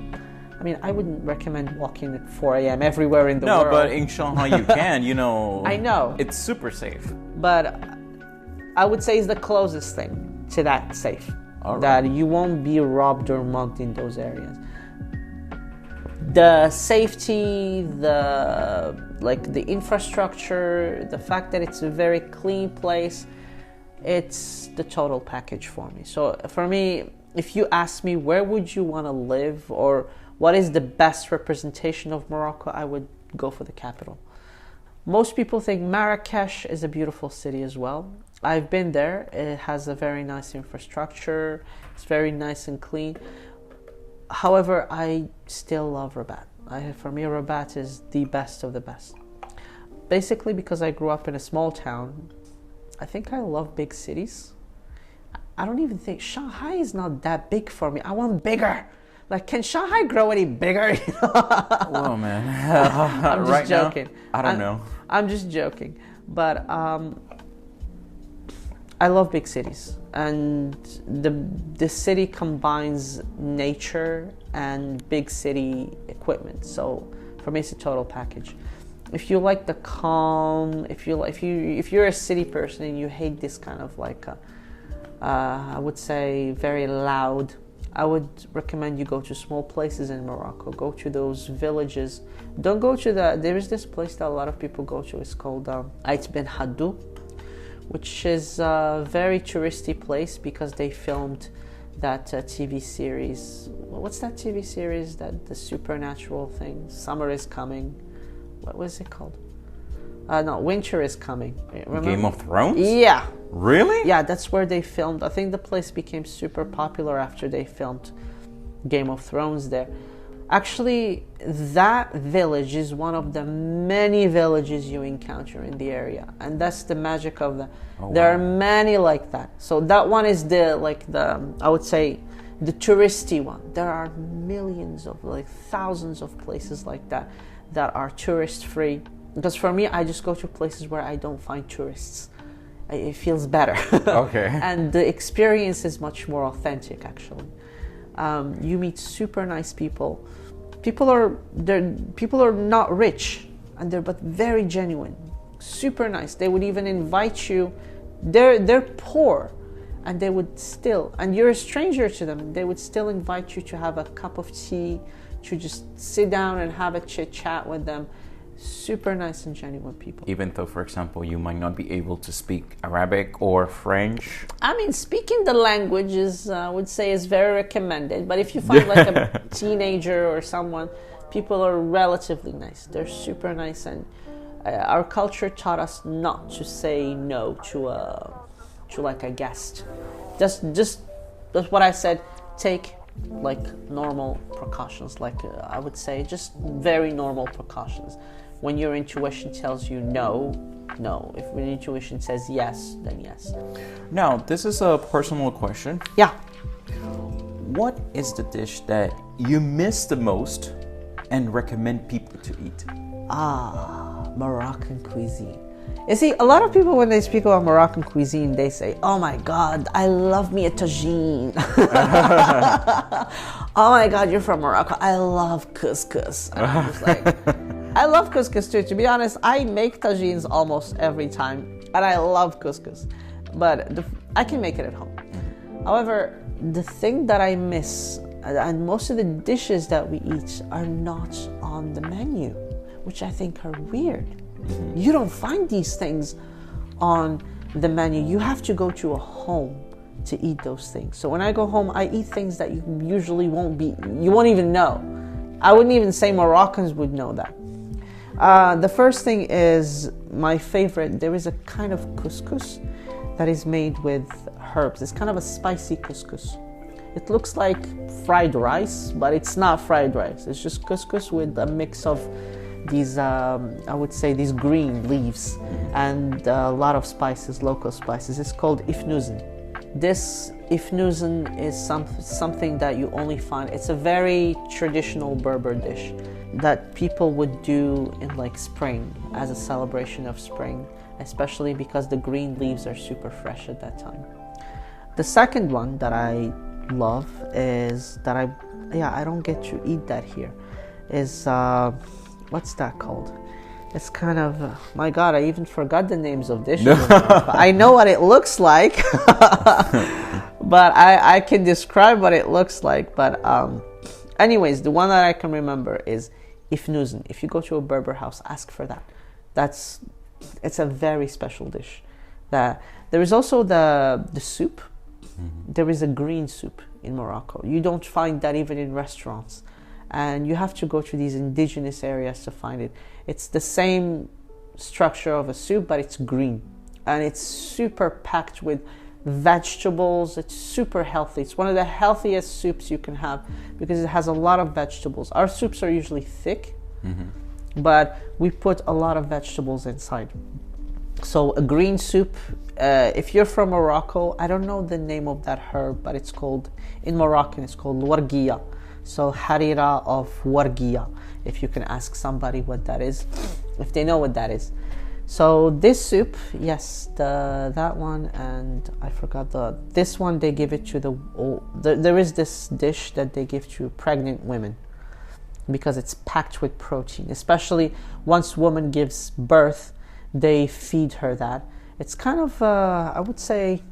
recommend walking at 4 a.m. everywhere in the world. No, but in Shanghai you can, I know. It's super safe. But I would say it's the closest thing to that safe. Right. That you won't be robbed or mugged in those areas. The safety, the infrastructure, the fact that it's a very clean place, it's the total package for me. So for me, if you ask me where would you want to live or what is the best representation of Morocco, I would go for the capital. Most people think Marrakesh is a beautiful city as well. I've been there. It has a very nice infrastructure. It's very nice and clean. However, I still love Rabat. For me, Rabat is the best of the best. Basically, because I grew up in a small town, I think I love big cities. I don't even think Shanghai is not that big for me. I want bigger. Like, can Shanghai grow any bigger? Whoa, man. I'm just joking. Now, I don't know. I'm just joking. But I love big cities. And the city combines nature and big city equipment. So for me, it's a total package. If you like the calm, if you're a city person and you hate this kind of like, I would say very loud, I would recommend you go to small places in Morocco. Go to those villages. Don't go to there is this place that a lot of people go to. It's called Ait Ben Haddou, which is a very touristy place because they filmed that TV series. What's that TV series? That the supernatural thing? Summer is coming. What was it called? No, Winter is Coming. Remember? Game of Thrones? Yeah. Really? Yeah, that's where they filmed. I think the place became super popular after they filmed Game of Thrones there. Actually, that village is one of the many villages you encounter in the area. And that's the magic of the... Oh, there wow. are many like that. So that one is I would say, the touristy one. There are millions of, like thousands of places like that are tourist-free. Because for me, I just go to places where I don't find tourists. It feels better. Okay. And the experience is much more authentic, actually. You meet super nice people. People are not rich, but very genuine, super nice. They would even invite you. They're poor, and they would still, and you're a stranger to them. They would still invite you to have a cup of tea, to just sit down and have a chit chat with them. Super nice and genuine people. Even though, for example, you might not be able to speak Arabic or French. I mean, speaking the language I would say is very recommended. But if you find like a teenager or someone People are relatively nice. They're super nice, and our culture taught us not to say no to like a guest. Just that's what I said. Take like normal precautions. Like I would say, just very normal precautions. When your intuition tells you no, no. If your intuition says yes, then yes. Now, this is a personal question. Yeah. What is the dish that you miss the most and recommend people to eat? Moroccan cuisine. You see, a lot of people, when they speak about Moroccan cuisine, they say, oh my God, I love me a tagine. Oh my God, you're from Morocco. I love couscous. And I'm just like, I love couscous too. To be honest, I make tagines almost every time, and I love couscous. But I can make it at home. However, the thing that I miss, and most of the dishes that we eat are not on the menu, which I think are weird. Mm-hmm. You don't find these things on the menu. You have to go to a home to eat those things. So when I go home, I eat things that you usually you won't even know. I wouldn't even say Moroccans would know that. The first thing is my favorite. There is a kind of couscous that is made with herbs. It's kind of a spicy couscous. It looks like fried rice, but it's not fried rice. It's just couscous with a mix of these, I would say, these green leaves and a lot of spices, local spices. It's called ifnuzen. This ifnuzen is something that you only find. It's a very traditional Berber dish that people would do in like spring as a celebration of spring, especially because the green leaves are super fresh at that time. The second one that I love is that I don't get to eat that here is what's that called? It's kind of my God, I even forgot the names of dishes. I know what it looks like, but I can describe what it looks like. But anyways, the one that I can remember is ifnuzen. If you go to a Berber house, ask for that. It's a very special dish. There is also the soup. Mm-hmm. There is a green soup in Morocco. You don't find that even in restaurants. And you have to go to these indigenous areas to find it. It's the same structure of a soup, but it's green. And it's super packed with vegetables. It's super healthy. It's one of the healthiest soups you can have because it has a lot of vegetables. Our soups are usually thick, mm-hmm. but we put a lot of vegetables inside. So a green soup, if you're from Morocco, I don't know the name of that herb, but it's called, in Moroccan, it's called wargia. So harira of wargia, if you can ask somebody what that is, if they know what that is. So this soup, yes, that one, and I forgot this one, they give it to there is this dish that they give to pregnant women because it's packed with protein, especially once woman gives birth, they feed her that. It's kind of, I would say,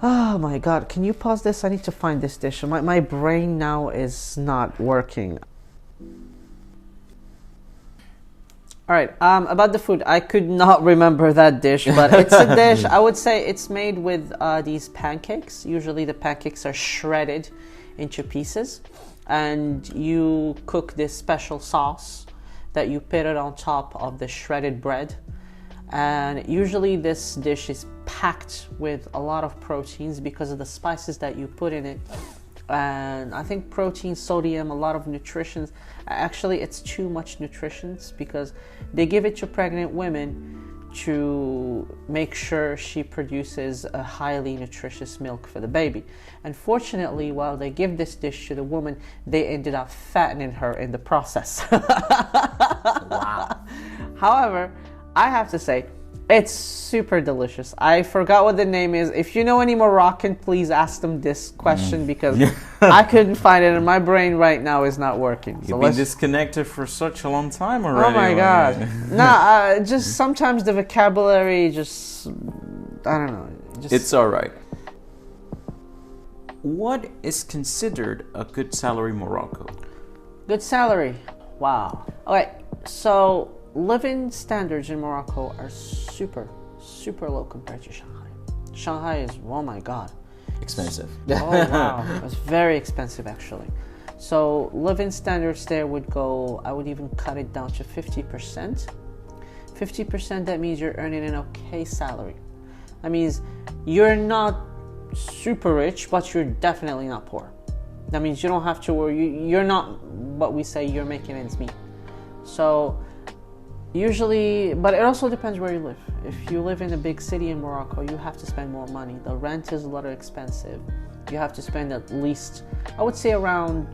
oh my God, can you pause this? I need to find this dish. My brain now is not working. All right, about the food, I could not remember that dish, but it's a dish, I would say it's made with these pancakes. Usually the pancakes are shredded into pieces, and you cook this special sauce that you put it on top of the shredded bread. And usually this dish is packed with a lot of proteins because of the spices that you put in it. And I think protein, sodium, a lot of nutrition. Actually, it's too much nutrition because they give it to pregnant women to make sure she produces a highly nutritious milk for the baby. Unfortunately, while they give this dish to the woman, they ended up fattening her in the process. Wow. However, I have to say, it's super delicious. I forgot what the name is. If you know any Moroccan, please ask them this question because I couldn't find it and my brain right now is not working. You've been disconnected for such a long time already. Oh my God. Just sometimes the vocabulary just, I don't know. It's all right. What is considered a good salary in Morocco? Good salary? Wow. Okay, so living standards in Morocco are super, super low compared to Shanghai. Shanghai is, oh my God. Expensive. Oh wow, it's very expensive actually. So living standards there would go, I would even cut it down to 50%. 50%, that means you're earning an okay salary. That means you're not super rich, but you're definitely not poor. That means you don't have to worry. You're not what we say, you're making ends meet. So usually, but it also depends where you live. If you live in a big city in Morocco, you have to spend more money. The rent is a little expensive. You have to spend at least, I would say, around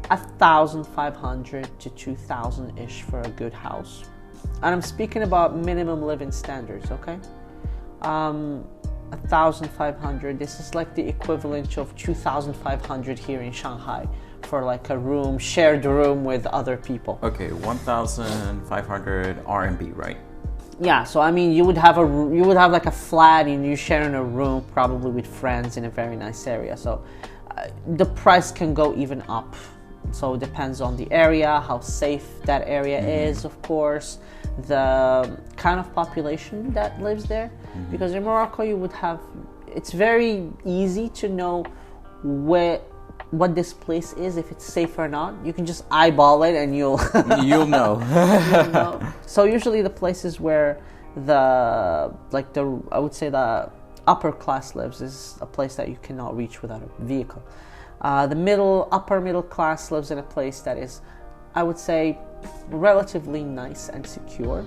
1,500 to 2,000 ish for a good house. And I'm speaking about minimum living standards, okay? 1,500. This is like the equivalent of 2,500 here in Shanghai for like a room, shared room with other people. Okay, 1,500 RMB, right? Yeah, so I mean, you would have like a flat and you're sharing a room probably with friends in a very nice area. So the price can go even up. So it depends on the area, how safe that area is, of course, the kind of population that lives there. Because in Morocco, it's very easy to know what this place is, if it's safe or not. You can just eyeball it and you'll know. You'll know. So usually the places where I would say the upper class lives is a place that you cannot reach without a vehicle. The upper middle class lives in a place that is, I would say, relatively nice and secure.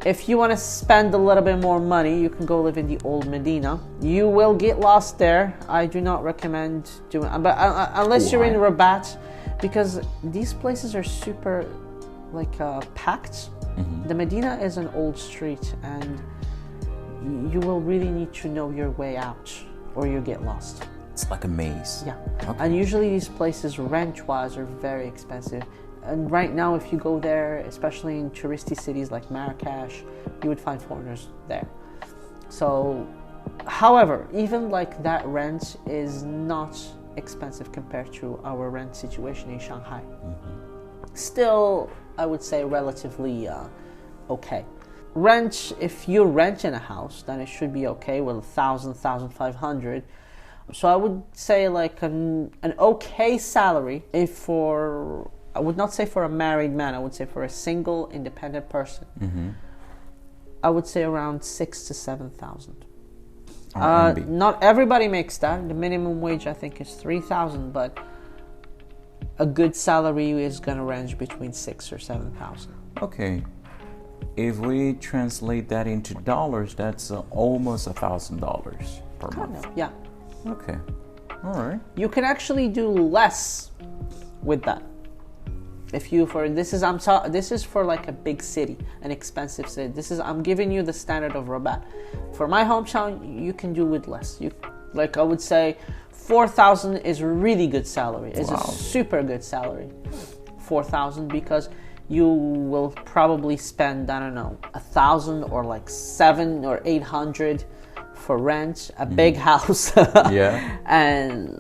If you want to spend a little bit more money, you can go live in the old Medina. You will get lost there. I do not recommend doing it, but unless you're in Rabat, because these places are super packed. The Medina is an old street, and you will really need to know your way out or you get lost. It's like a maze. Yeah. Okay. And usually these places rent-wise are very expensive. And right now, if you go there, especially in touristy cities like Marrakesh, you would find foreigners there. So, however, even like that rent is not expensive compared to our rent situation in Shanghai. Still, I would say relatively okay. Rent, if you rent in a house, then it should be okay with 1,000, 1,500. So I would say like an okay salary I would not say for a married man, I would say for a single independent person. I would say around 6,000 to 7,000. Not everybody makes that. The minimum wage I think is 3,000, but a good salary is gonna range between 6,000 or 7,000. Okay. If we translate that into dollars, that's almost $1,000 per month. Yeah. Okay. All right. You can actually do less with that. This is for like a big city, an expensive city. I'm giving you the standard of Rabat. For my hometown, you can do with less. I would say 4,000 is a really good salary. It's a super good salary. 4,000, because you will probably spend, I don't know, 1,000 or like 700 or 800 for rent, a big house. Yeah. And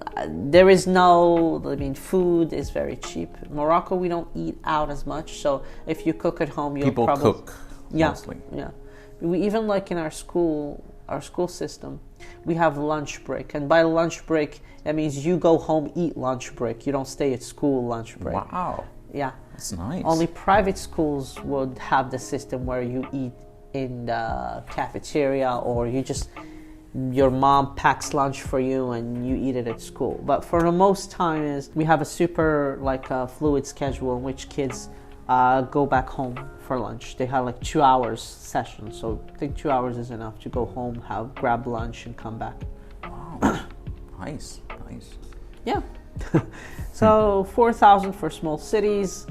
food is very cheap. In Morocco, we don't eat out as much, so if you cook at home, People cook mostly. Yeah. We even like in our school system, we have lunch break, and by lunch break, that means you go home, eat lunch break. You don't stay at school lunch break. Wow. Yeah. That's nice. Only private schools would have the system where you eat in the cafeteria, or your mom packs lunch for you and you eat it at school. But for the most time we have a super fluid schedule in which kids go back home for lunch. They have 2 hours session, so I think 2 hours is enough to go home, grab lunch and come back. Wow. Nice. Yeah. So 4,000 for small cities.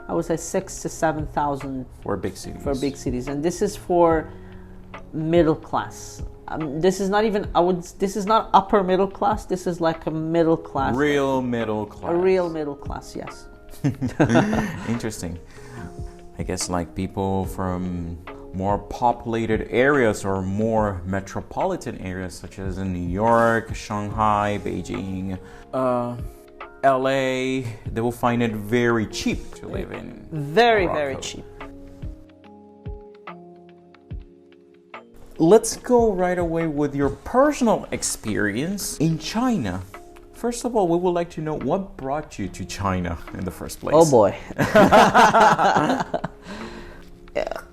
I would say 6,000 to 7,000 for big cities. And this is for middle class. This is not upper middle class. This is like a middle class. Real middle class. A real middle class, yes. Interesting. I guess people from more populated areas or more metropolitan areas, such as in New York, Shanghai, Beijing, LA, they will find it very cheap to live in. Very, Morocco. very cheap. Let's go right away with your personal experience in China. First of all, we would like to know what brought you to China in the first place. Oh boy.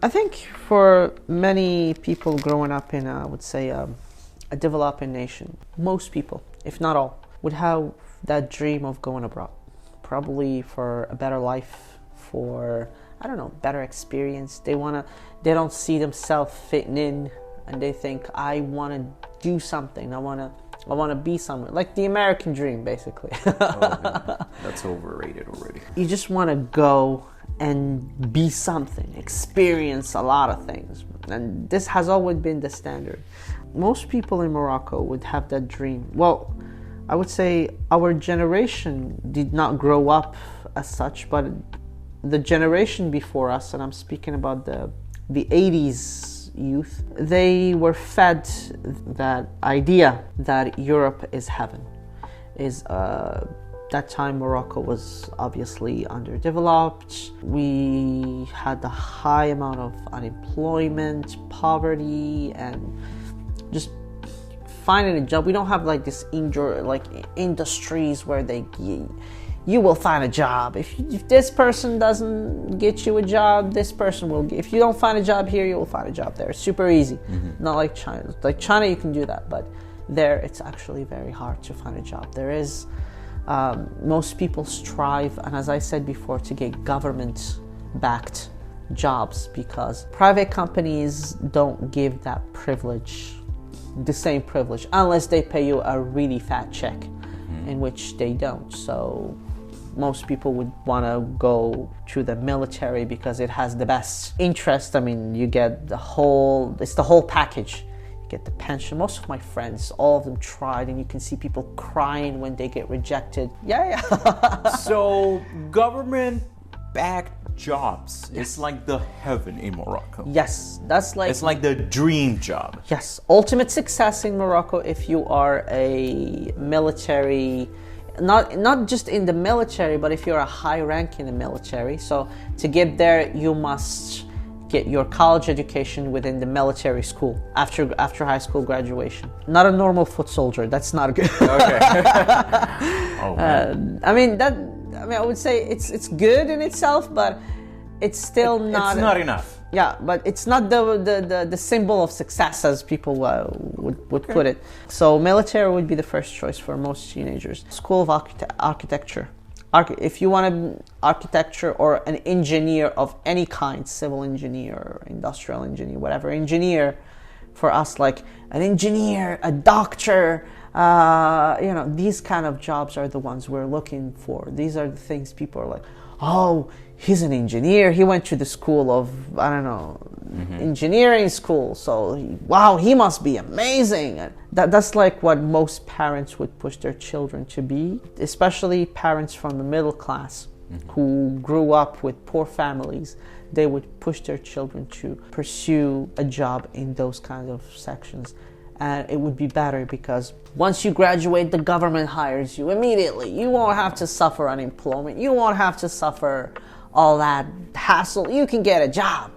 I think for many people growing up in, I would say, a developing nation, most people, if not all, would have that dream of going abroad. Probably for a better life, for, I don't know, better experience. They don't see themselves fitting in, and they think, I want to do something. I want to be somewhere. Like the American dream, basically. That's overrated already. You just want to go and be something, experience a lot of things. And this has always been the standard. Most people in Morocco would have that dream. Well, I would say our generation did not grow up as such, but the generation before us, and I'm speaking about the 80s youth, they were fed that idea that Europe is heaven. That time Morocco was obviously underdeveloped. We had a high amount of unemployment, poverty, and just finding a job. We don't have like this industries where you will find a job. If this person doesn't get you a job, this person will. If you don't find a job here, you will find a job there. It's super easy. Mm-hmm. Not like China. Like China, you can do that, but there it's actually very hard to find a job. There is. Most people strive, and as I said before, to get government-backed jobs because private companies don't give that privilege, the same privilege, unless they pay you a really fat check, in which they don't. So most people would want to go to the military because it has the best interest. I mean, you get it's the whole package. Get the pension. Most of my friends, all of them tried, and you can see people crying when they get rejected. Yeah. So government-backed jobs is like the heaven in Morocco. Yes, it's like the dream job. Yes, ultimate success in Morocco if you are a military, not just in the military, but if you're a high rank in the military. So to get there, you must get your college education within the military school after high school graduation. Not a normal foot soldier. That's not good. Okay. I would say it's good in itself, but it's still not. It's not enough. Yeah, but it's not the symbol of success as people would put it. So military would be the first choice for most teenagers. School of architecture. If you want architecture or an engineer of any kind, civil engineer, industrial engineer, whatever engineer, for us, like an engineer, a doctor, these kind of jobs are the ones we're looking for. These are the things people are like, oh, he's an engineer. He went to the school of, engineering school. So, wow, he must be amazing. And that's like what most parents would push their children to be, especially parents from the middle class who grew up with poor families. They would push their children to pursue a job in those kinds of sections. And it would be better because once you graduate, the government hires you immediately. You won't have to suffer unemployment. You won't have to suffer all that hassle. You can get a job,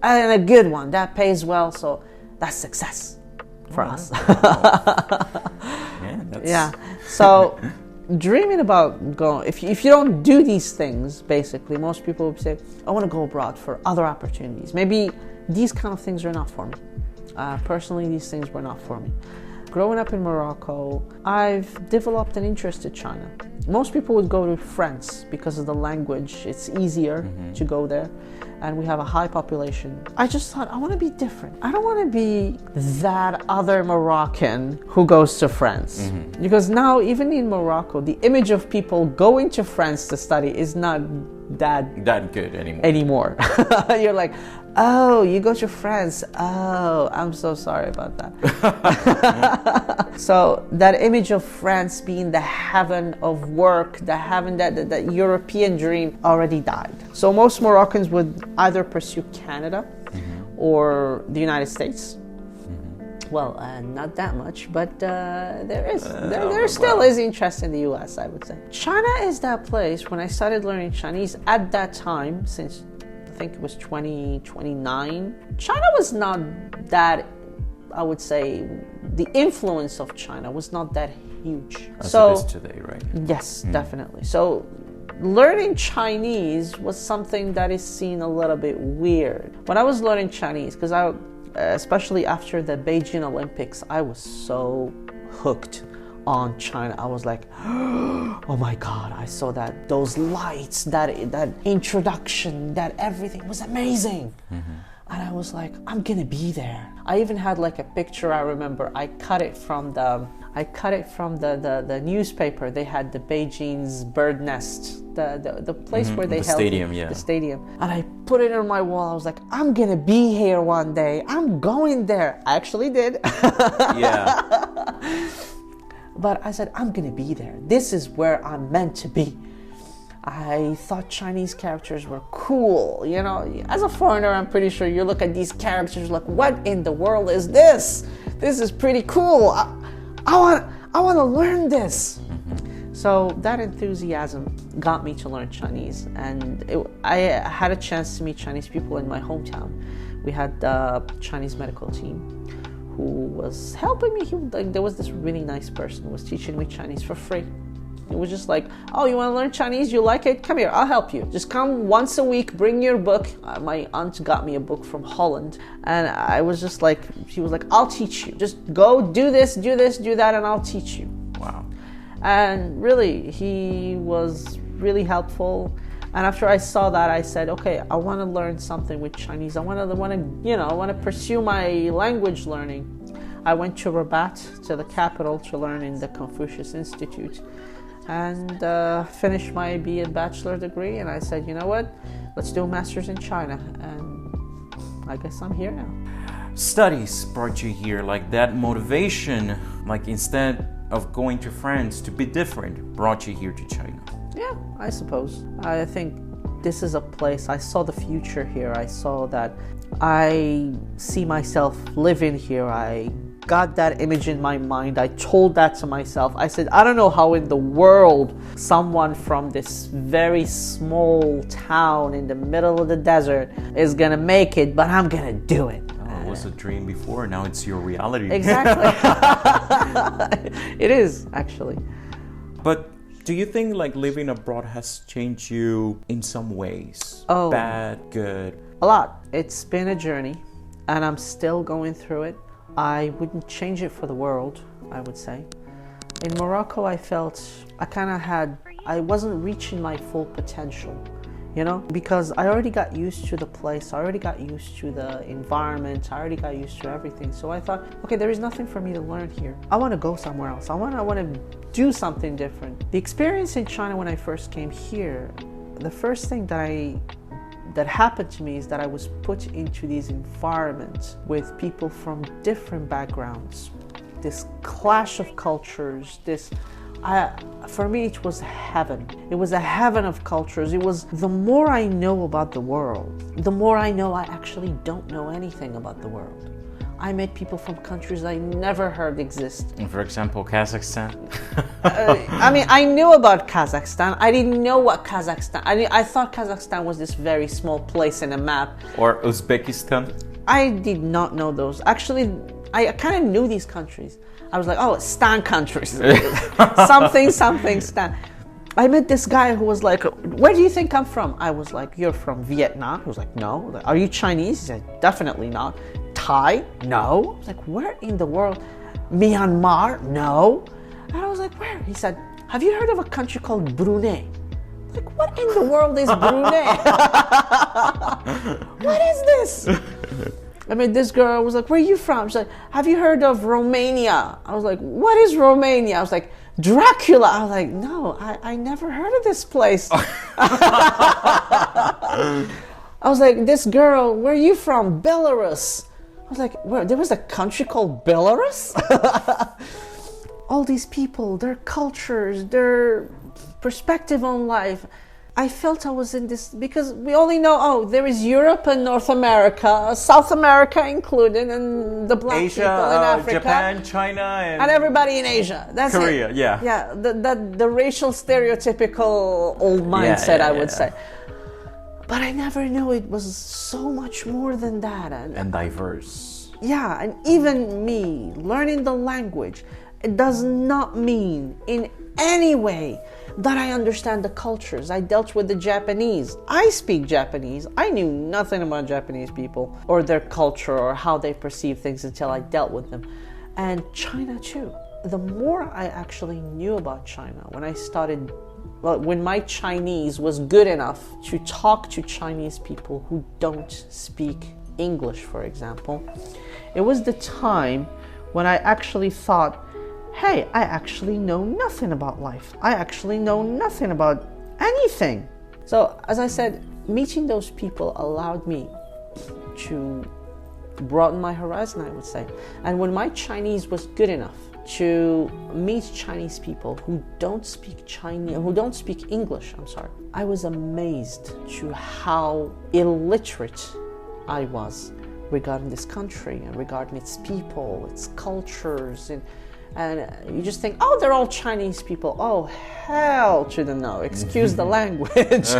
and a good one that pays well. So that's success for us. Yeah. So dreaming about going, if you don't do these things, basically, most people would say, I want to go abroad for other opportunities. Maybe these kind of things are not for me. Personally, these things were not for me. Growing up in Morocco, I've developed an interest in China. Most people would go to France because of the language. It's easier to go there, and we have a high population. I just thought, I want to be different. I don't want to be that other Moroccan who goes to France. Because now, even in Morocco, the image of people going to France to study is not that good anymore. You're like, oh, you go to France. Oh, I'm so sorry about that. So that image of France being the heaven of work, the heaven that European dream already died. So most Moroccans would either pursue Canada or the United States. Well, not that much, but there still is interest in the US, I would say. China is that place. When I started learning Chinese at that time, since I think it was 2029, China was not that, I would say, the influence of China was not that huge. As it is today, right? Yes, definitely. So learning Chinese was something that is seen a little bit weird. When I was learning Chinese, because especially after the Beijing Olympics, I was so hooked on China. I was like, oh my God, I saw those lights, that introduction, that everything was amazing. And I was like, I'm gonna be there. I even had like a picture. I remember I cut it from the newspaper. They had the Beijing's bird nest, the place where they held stadium, the stadium. And I put it on my wall. I was like, I'm gonna be here one day. I'm going there. I actually did. Yeah. But I said, I'm gonna be there. This is where I'm meant to be. I thought Chinese characters were cool. You know, as a foreigner, I'm pretty sure you look at these characters like, what in the world is this? This is pretty cool. I want to learn this. So that enthusiasm got me to learn Chinese, and I had a chance to meet Chinese people in my hometown. We had the Chinese medical team who was helping me. There was this really nice person who was teaching me Chinese for free. It was just like, oh, you want to learn Chinese? You like it? Come here, I'll help you. Just come once a week, bring your book. My aunt got me a book from Holland. And I was just like, she was like, I'll teach you. Just go do this, do that, and I'll teach you. Wow. And really, he was really helpful. And after I saw that, I said, okay, I want to learn something with Chinese. I want to pursue my language learning. I went to Rabat, to the capital, to learn in the Confucius Institute. And finished my BA bachelor degree, and I said, you know what, let's do a master's in China, and I guess I'm here now. Studies brought you here, like that motivation, like instead of going to France to be different, brought you here to China. Yeah, I suppose. I think this is a place, I saw the future here. I saw that I see myself living here. I got that image in my mind. I told that to myself. I said, I don't know how in the world someone from this very small town in the middle of the desert is gonna make it, but I'm gonna do it. It was a dream before, now it's your reality. Exactly. It is, actually. But do you think like living abroad has changed you in some ways? Oh. Bad, good? A lot. It's been a journey, and I'm still going through it. I wouldn't change it for the world, I would say. In Morocco, I felt I wasn't reaching my full potential, you know, because I already got used to the place, I already got used to the environment, I already got used to everything. So I thought, okay, there is nothing for me to learn here. I want to go somewhere else. I want to do something different. The experience in China when I first came here, the first thing that happened to me is that I was put into these environments with people from different backgrounds. This clash of cultures, for me it was heaven. It was a heaven of cultures. It was, the more I know about the world, the more I know I actually don't know anything about the world. I met people from countries I never heard exist. For example, Kazakhstan? I knew about Kazakhstan. I didn't know what Kazakhstan... I thought Kazakhstan was this very small place in a map. Or Uzbekistan? I did not know those. Actually, I kind of knew these countries. I was like, oh, Stan countries. something, Stan. I met this guy who was like, where do you think I'm from? I was like, you're from Vietnam? He was like, no. Like, are you Chinese? He said, definitely not. Thai? No. I was like, where in the world? Myanmar? No. And I was like, where? He said, have you heard of a country called Brunei? Like, what in the world is Brunei? What is this? I mean, this girl was like, where are you from? She's like, have you heard of Romania? I was like, what is Romania? I was like, Dracula. I was like, no, I never heard of this place. I was like, this girl, where are you from? Belarus. I was like, where? There was a country called Belarus? All these people, their cultures, their perspective on life. I felt I was in this, because we only know, there is Europe and North America, South America included, and the black Asia, people in Africa. Japan, China, and everybody in Asia. That's Korea, it. yeah. Yeah, the racial stereotypical old mindset, I would say. But I never knew it was so much more than that. And diverse. Yeah, and even me, learning the language, It does not mean in any way that I understand the cultures. I dealt with the Japanese. I speak Japanese. I knew nothing about Japanese people or their culture or how they perceive things until I dealt with them. And China too. The more I actually knew about China, when my Chinese was good enough to talk to Chinese people who don't speak English, for example, it was the time when I actually thought, hey, I actually know nothing about life. I actually know nothing about anything. So, as I said, meeting those people allowed me to broaden my horizon, I would say. And when my Chinese was good enough to meet Chinese people who don't speak Chinese, who don't speak English, I was amazed to how illiterate I was regarding this country and regarding its people, its cultures, and you just think, oh, they're all Chinese people. Oh, hell to the no. Excuse the language.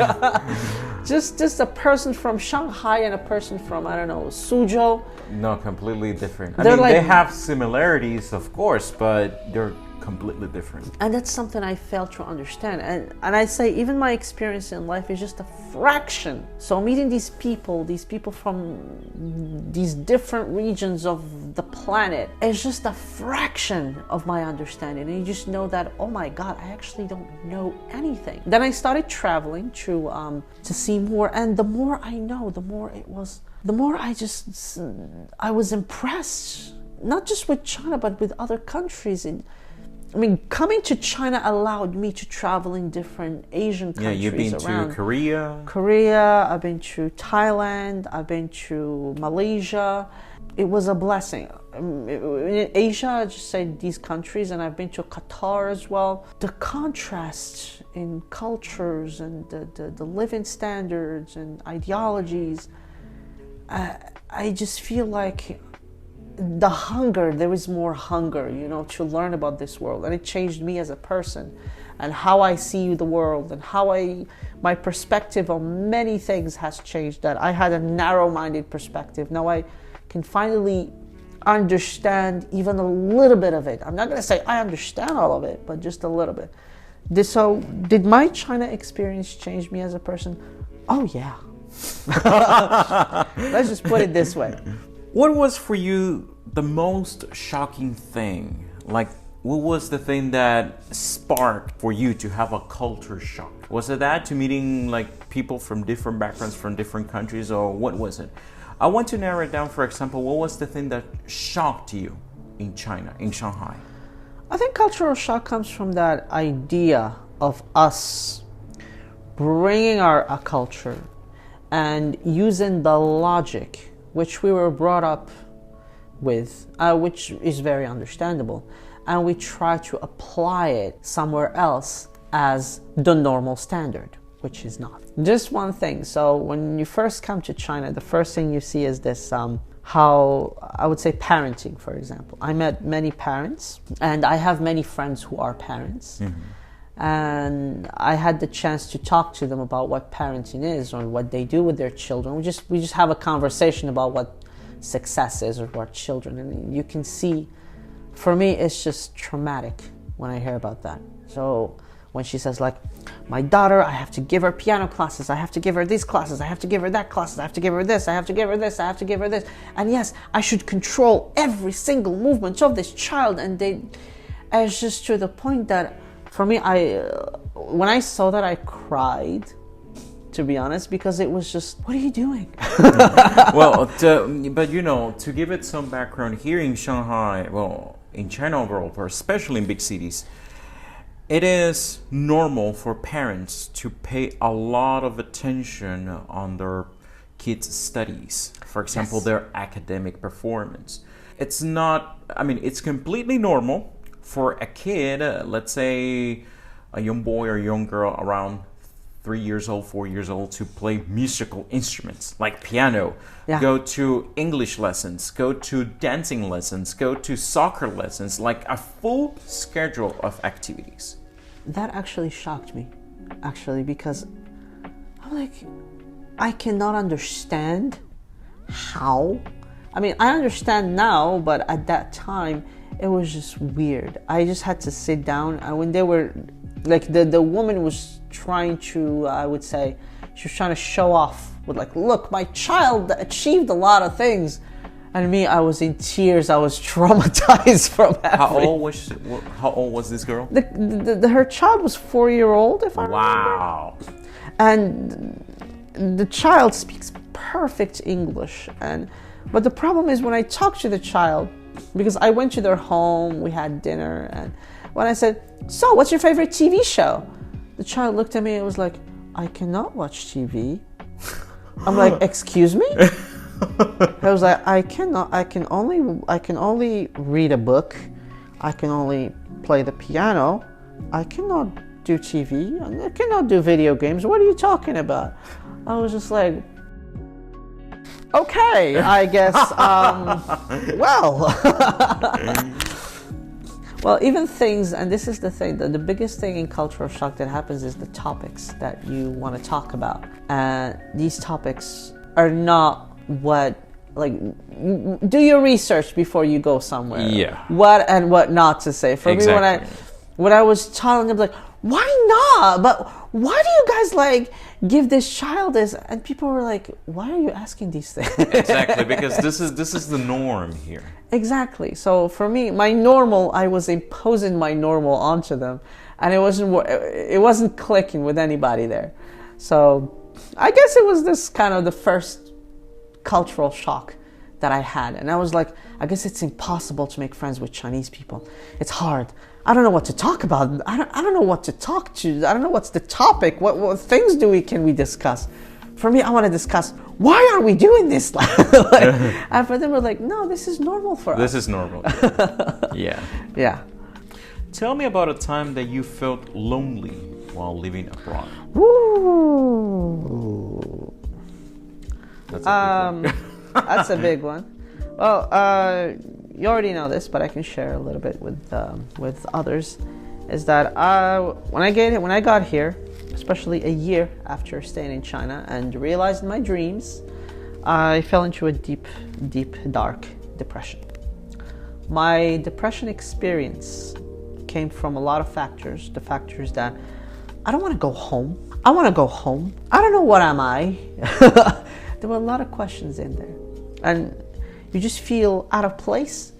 just a person from Shanghai and a person from, I don't know, Suzhou. No, completely different. They have similarities, of course, but they're completely different. And that's something I fail to understand. And I say, even my experience in life is just a fraction. So meeting these people from these different regions of the planet, is just a fraction of my understanding. And you just know that, oh my God, I actually don't know anything. Then I started traveling to see more. And the more I know, the more I was impressed, not just with China, but with other countries. Coming to China allowed me to travel in different Asian countries. Yeah, you've been around. to Korea. Korea, I've been to Thailand, I've been to Malaysia. It was a blessing. In Asia, I just say these countries, and I've been to Qatar as well. The contrast in cultures and the living standards and ideologies, I just feel like there was more hunger, to learn about this world. And it changed me as a person and how I see the world and how my perspective on many things has changed. That I had a narrow-minded perspective. Now I can finally understand even a little bit of it. I'm not going to say I understand all of it, but just a little bit. So did my China experience change me as a person? Oh yeah. Let's just put it this way. What was for you the most shocking thing? Like, what was the thing that sparked for you to have a culture shock? Was it that, to meeting like people from different backgrounds, from different countries, or what was it? I want to narrow it down. For example, what was the thing that shocked you in China, in Shanghai? I think cultural shock comes from that idea of us bringing our culture and using the logic which we were brought up with, which is very understandable, and we try to apply it somewhere else as the normal standard, which is not. Just one thing. So when you first come to China, the first thing you see is this, how, I would say, parenting, for example. I met many parents, and I have many friends who are parents. Mm-hmm. And I had the chance to talk to them about what parenting is or what they do with their children. We just have a conversation about what success is with our children. And you can see, for me, it's just traumatic when I hear about that. So when she says, like, my daughter, I have to give her piano classes, I have to give her these classes, I have to give her that classes, I have to give her this, I have to give her this, I have to give her this. And yes, I should control every single movement of this child. And it's just to the point that, for me, when I saw that, I cried, to be honest, because it was just, what are you doing? Well, but to give it some background, here in Shanghai, well, in China overall, but especially in big cities, it is normal for parents to pay a lot of attention on their kids' studies. For example, yes, their academic performance. It's not, it's completely normal for a kid, let's say a young boy or young girl around 3 years old, 4 years old, to play musical instruments like piano, yeah, go to English lessons, go to dancing lessons, go to soccer lessons, like a full schedule of activities. That actually shocked me, because I'm like, I cannot understand how. I understand now, but at that time, It was just weird. I just had to sit down, and when they were, like, the woman was trying to, I would say, she was trying to show off with, like, look, my child achieved a lot of things. And me, I was in tears. I was traumatized from everything. How old was this girl? Her child was 4-year-old, if I remember. Wow. And the child speaks perfect English. But the problem is when I talk to the child, because I went to their home, we had dinner, and when I said, so what's your favorite TV show? The child looked at me and was like, I cannot watch TV. I'm like, excuse me? I was like, I can only read a book. I can only play the piano. I cannot do TV. I cannot do video games. What are you talking about? I was just like, okay, I guess, well. Well, even things, and this is the thing, the biggest thing in cultural shock that happens is the topics that you want to talk about. And these topics are not what, like, do your research before you go somewhere. Yeah. What and what not to say. For exactly. me, when I was telling them, like, why not? But why do you guys, like, give this child this? And people were like, why are you asking these things? Exactly, because this is the norm here. Exactly. So for me, my normal, I was imposing my normal onto them, and it wasn't clicking with anybody there. So I guess it was this kind of the first cultural shock that I had, and I was like, I guess it's impossible to make friends with Chinese people. It's hard. I don't know what to talk about. I don't know what to talk to. I don't know what's the topic. What things can we discuss? For me, I want to discuss, why are we doing this? And for them, we're like, no, this is normal for us. This is normal. Yeah. Yeah. Tell me about a time that you felt lonely while living abroad. Woo. That's a big one. That's a big one. Well, you already know this, but I can share a little bit with others. Is that when I got here, especially a year after staying in China and realized my dreams, I fell into a deep, dark depression. My depression experience came from a lot of factors. The factors that I don't want to go home. I want to go home. I don't know what am I. There were a lot of questions in there, and you just feel out of place.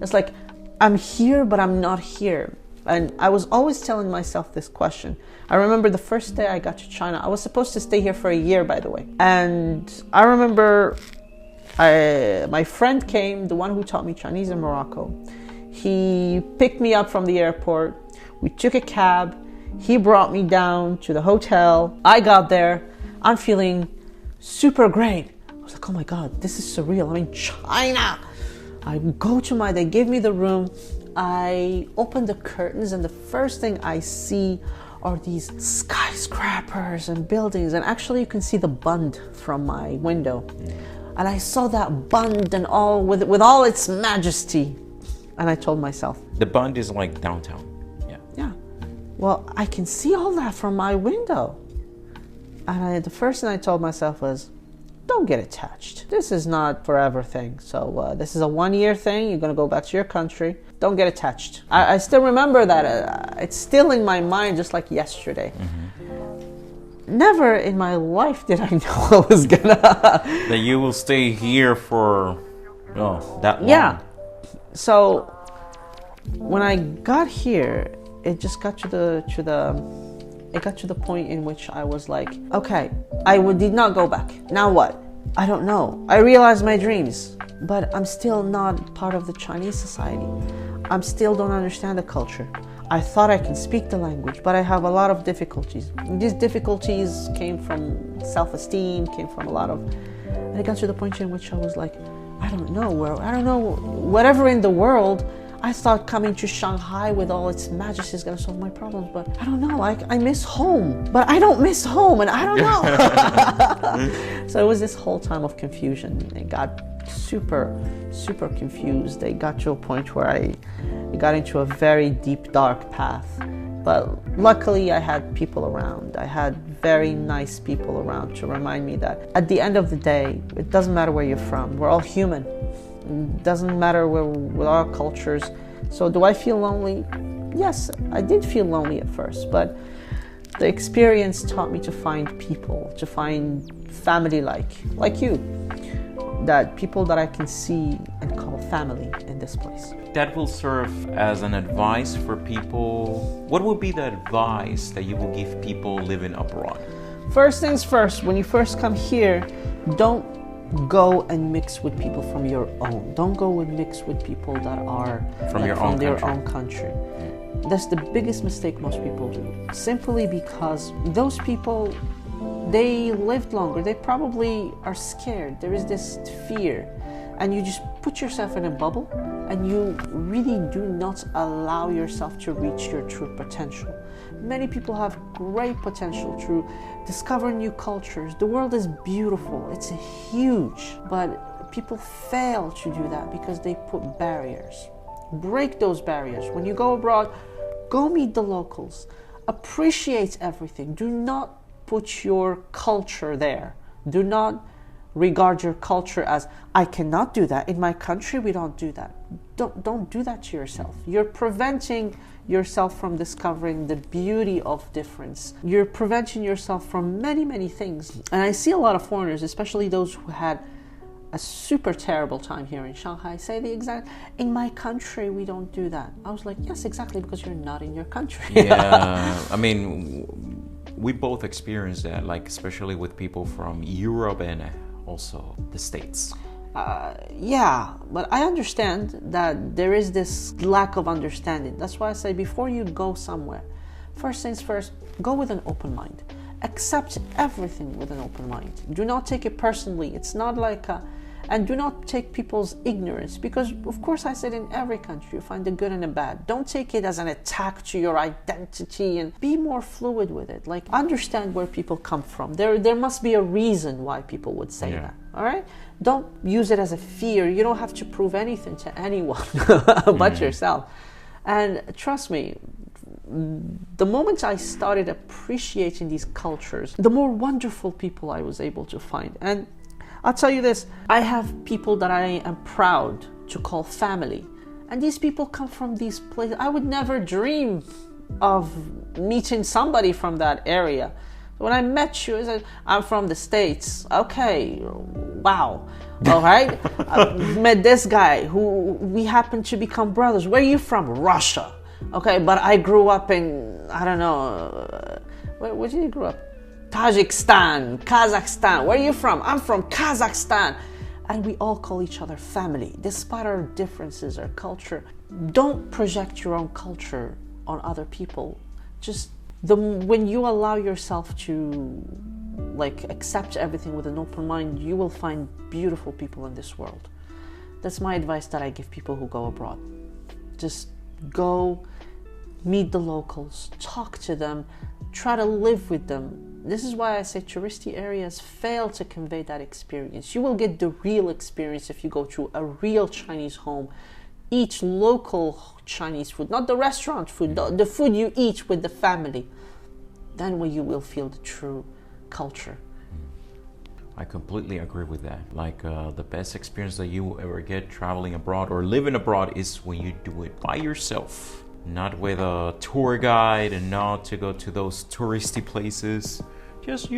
It's like, I'm here, but I'm not here. And I was always telling myself this question. I remember the first day I got to China. I was supposed to stay here for a year, by the way. And I remember my friend came, the one who taught me Chinese in Morocco. He picked me up from the airport. We took a cab. He brought me down to the hotel. I got there. I'm feeling super great. I was like, oh my God, this is surreal. I'm in China. They gave me the room. I opened the curtains, and the first thing I see are these skyscrapers and buildings. And actually, you can see the Bund from my window. And I saw that Bund and all with all its majesty. And I told myself, the Bund is like downtown. Yeah. Well, I can see all that from my window. And the first thing I told myself was, don't get attached. This is not forever thing. So this is a 1-year thing. You're going to go back to your country. Don't get attached. I still remember that. It's still in my mind, just like yesterday. Mm-hmm. Never in my life did I know I was going to... That you will stay here for that long. Yeah. So when I got here, it just got to the point in which I was like, okay, did not go back. Now what? I don't know. I realized my dreams, but I'm still not part of the Chinese society. I still don't understand the culture. I thought I can speak the language, but I have a lot of difficulties. These difficulties came from self-esteem, came from a lot of... And it got to the point in which I was like, I don't know, whatever in the world. I thought coming to Shanghai with all its majesty is going to solve my problems, but I don't know. I miss home, but I don't miss home, and I don't know. So it was this whole time of confusion. It got super, super confused. It got to a point where I got into a very deep, dark path. But luckily, I had people around. I had very nice people around to remind me that at the end of the day, it doesn't matter where you're from. We're all human. It doesn't matter with our cultures. So do I feel lonely? Yes, I did feel lonely at first, but the experience taught me to find people, to find family like you, that people that I can see and call family in this place. That will serve as an advice for people. What would be the advice that you will give people living abroad? First things first, when you first come here, don't go and mix with people from your own. Don't go and mix with people that are From your own country. That's the biggest mistake most people do. Simply because those people, they lived longer. They probably are scared. There is this fear. And you just put yourself in a bubble and you really do not allow yourself to reach your true potential. Many people have great potential to discover new cultures. The world is beautiful. It's huge. But people fail to do that because they put barriers. Break those barriers. When you go abroad, go meet the locals. Appreciate everything. Do not put your culture there. Do not regard your culture as, I cannot do that. In my country, we don't do that. Don't do that to yourself. You're preventing yourself from discovering the beauty of difference. You're preventing yourself from many, many things. And I see a lot of foreigners, especially those who had a super terrible time here in Shanghai, say the exact, in my country, we don't do that. I was like, yes, exactly, because you're not in your country. Yeah, I mean, we both experienced that, like especially with people from Europe and also the States. Yeah, but I understand that there is this lack of understanding. That's why I say before you go somewhere, first things first, go with an open mind. Accept everything with an open mind. Do not take it personally. It's not like and do not take people's ignorance, because of course I said in every country you find the good and the bad. Don't take it as an attack to your identity, and be more fluid with it. Like, understand where people come from. There must be a reason why people would say that. All right? Don't use it as a fear. You don't have to prove anything to anyone but yourself. And trust me, the moment I started appreciating these cultures, the more wonderful people I was able to find. And I'll tell you this, I have people that I am proud to call family. And these people come from these places. I would never dream of meeting somebody from that area. When I met you, I said, I'm from the States. Okay, wow. All right. I met this guy who we happen to become brothers. Where are you from? Russia. Okay, but I grew up in, I don't know, where did you grow up? Tajikistan, Kazakhstan. Where are you from? I'm from Kazakhstan. And we all call each other family, despite our differences, our culture. Don't project your own culture on other people. Just when you allow yourself to accept everything with an open mind, you will find beautiful people in this world. That's my advice that I give people who go abroad. Just go meet the locals, talk to them, try to live with them. This is why I say touristy areas fail to convey that experience. You will get the real experience if you go to a real Chinese home, eat local Chinese food, not the restaurant food, the food you eat with the family. Then you will feel the true culture. I completely agree with that. Like the best experience that you will ever get traveling abroad or living abroad is when you do it by yourself, not with a tour guide, and not to go to those touristy places. Just,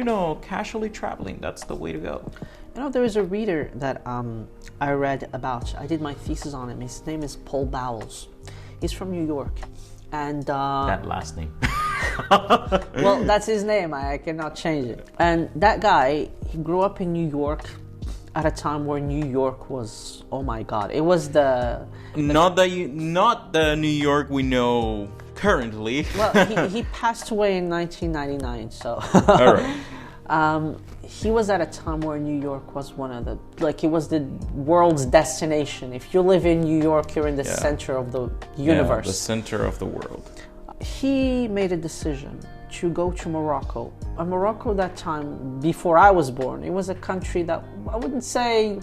casually traveling. That's the way to go. There is a reader that I read about. I did my thesis on him. His name is Paul Bowles. He's from New York. And that last name. Well, that's his name. I cannot change it. And that guy, he grew up in New York at a time where New York was, oh my God, it was not the New York we know currently. Well, he passed away in 1999, so. All right. He was at a time where New York was one of it was the world's destination. If you live in New York, you're in the center of the universe. The center of the world. He made a decision to go to Morocco. And Morocco that time, before I was born, it was a country that I would say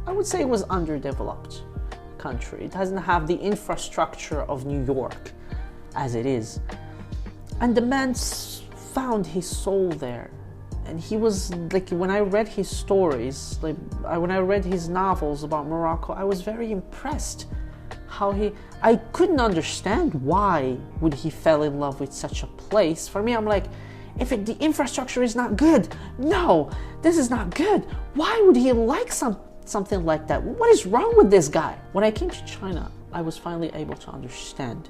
it was underdeveloped country. It doesn't have the infrastructure of New York as it is. And the man found his soul there. And he was when I read his stories, when I read his novels about Morocco, I was very impressed I couldn't understand why would he fell in love with such a place. For me, I'm like, the infrastructure is not good, no, this is not good. Why would he like something like that? What is wrong with this guy? When I came to China, I was finally able to understand.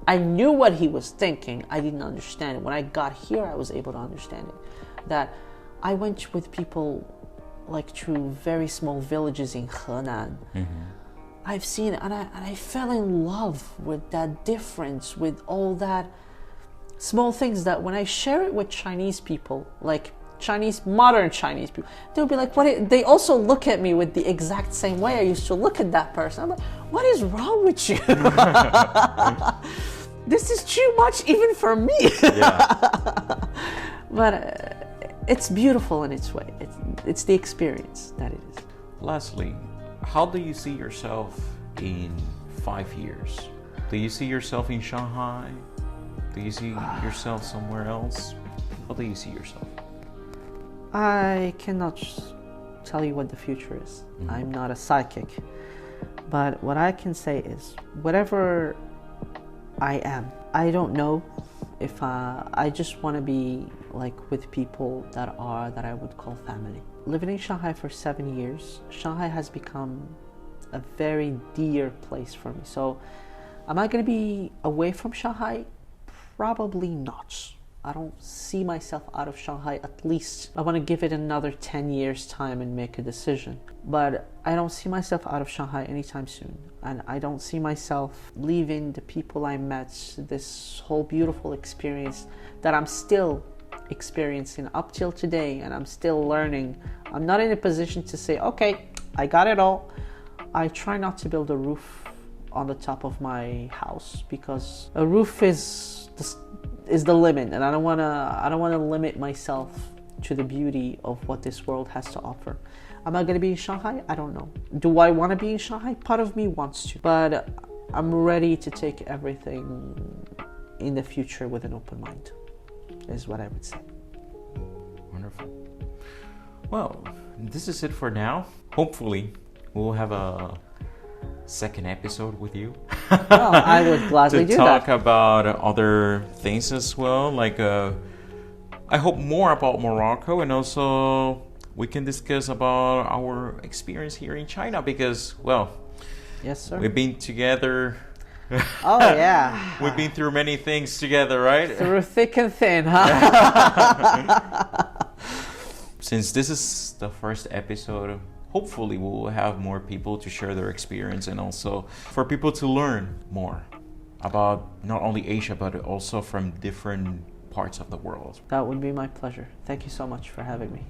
I knew what he was thinking, I didn't understand it. When I got here, I was able to understand it. That I went with people like to very small villages in Henan. I've seen it, and I fell in love with that difference, with all that small things that when I share it with Chinese people, like modern Chinese people, they'll be like, they also look at me with the exact same way I used to look at that person. I'm like, what is wrong with you? This is too much even for me. Yeah. But it's beautiful in its way. It's the experience that it is. Lastly, how do you see yourself in 5 years? Do you see yourself in Shanghai? Do you see yourself somewhere else? How do you see yourself? I cannot tell you what the future is. I'm not a psychic. But what I can say is, whatever I am, I don't know if I just want to be like with people that I would call family. Living in Shanghai for 7 years, Shanghai has become a very dear place for me. So am I going to be away from Shanghai? Probably not. I don't see myself out of Shanghai. At least I want to give it another 10 years time and make a decision. But I don't see myself out of Shanghai anytime soon. And I don't see myself leaving the people I met, this whole beautiful experience that I'm still experiencing up till today, and I'm still learning. I'm not in a position to say, okay, I got it all. I try not to build a roof on the top of my house, because a roof is the limit, and I don't want to limit myself to the beauty of what this world has to offer. Am I going to be in Shanghai? I don't know. Do I want to be in Shanghai? Part of me wants to, but I'm ready to take everything in the future with an open mind, is what I would say. Wonderful. Well, this is it for now. Hopefully, we'll have a second episode with you. Well, I would gladly do that. To talk about other things as well. Like, I hope more about Morocco, and also we can discuss about our experience here in China, because, well, yes, sir. We've been together. Oh, yeah. We've been through many things together, right? Through thick and thin, huh? Since this is the first episode, hopefully we'll have more people to share their experience, and also for people to learn more about not only Asia, but also from different parts of the world. That would be my pleasure. Thank you so much for having me.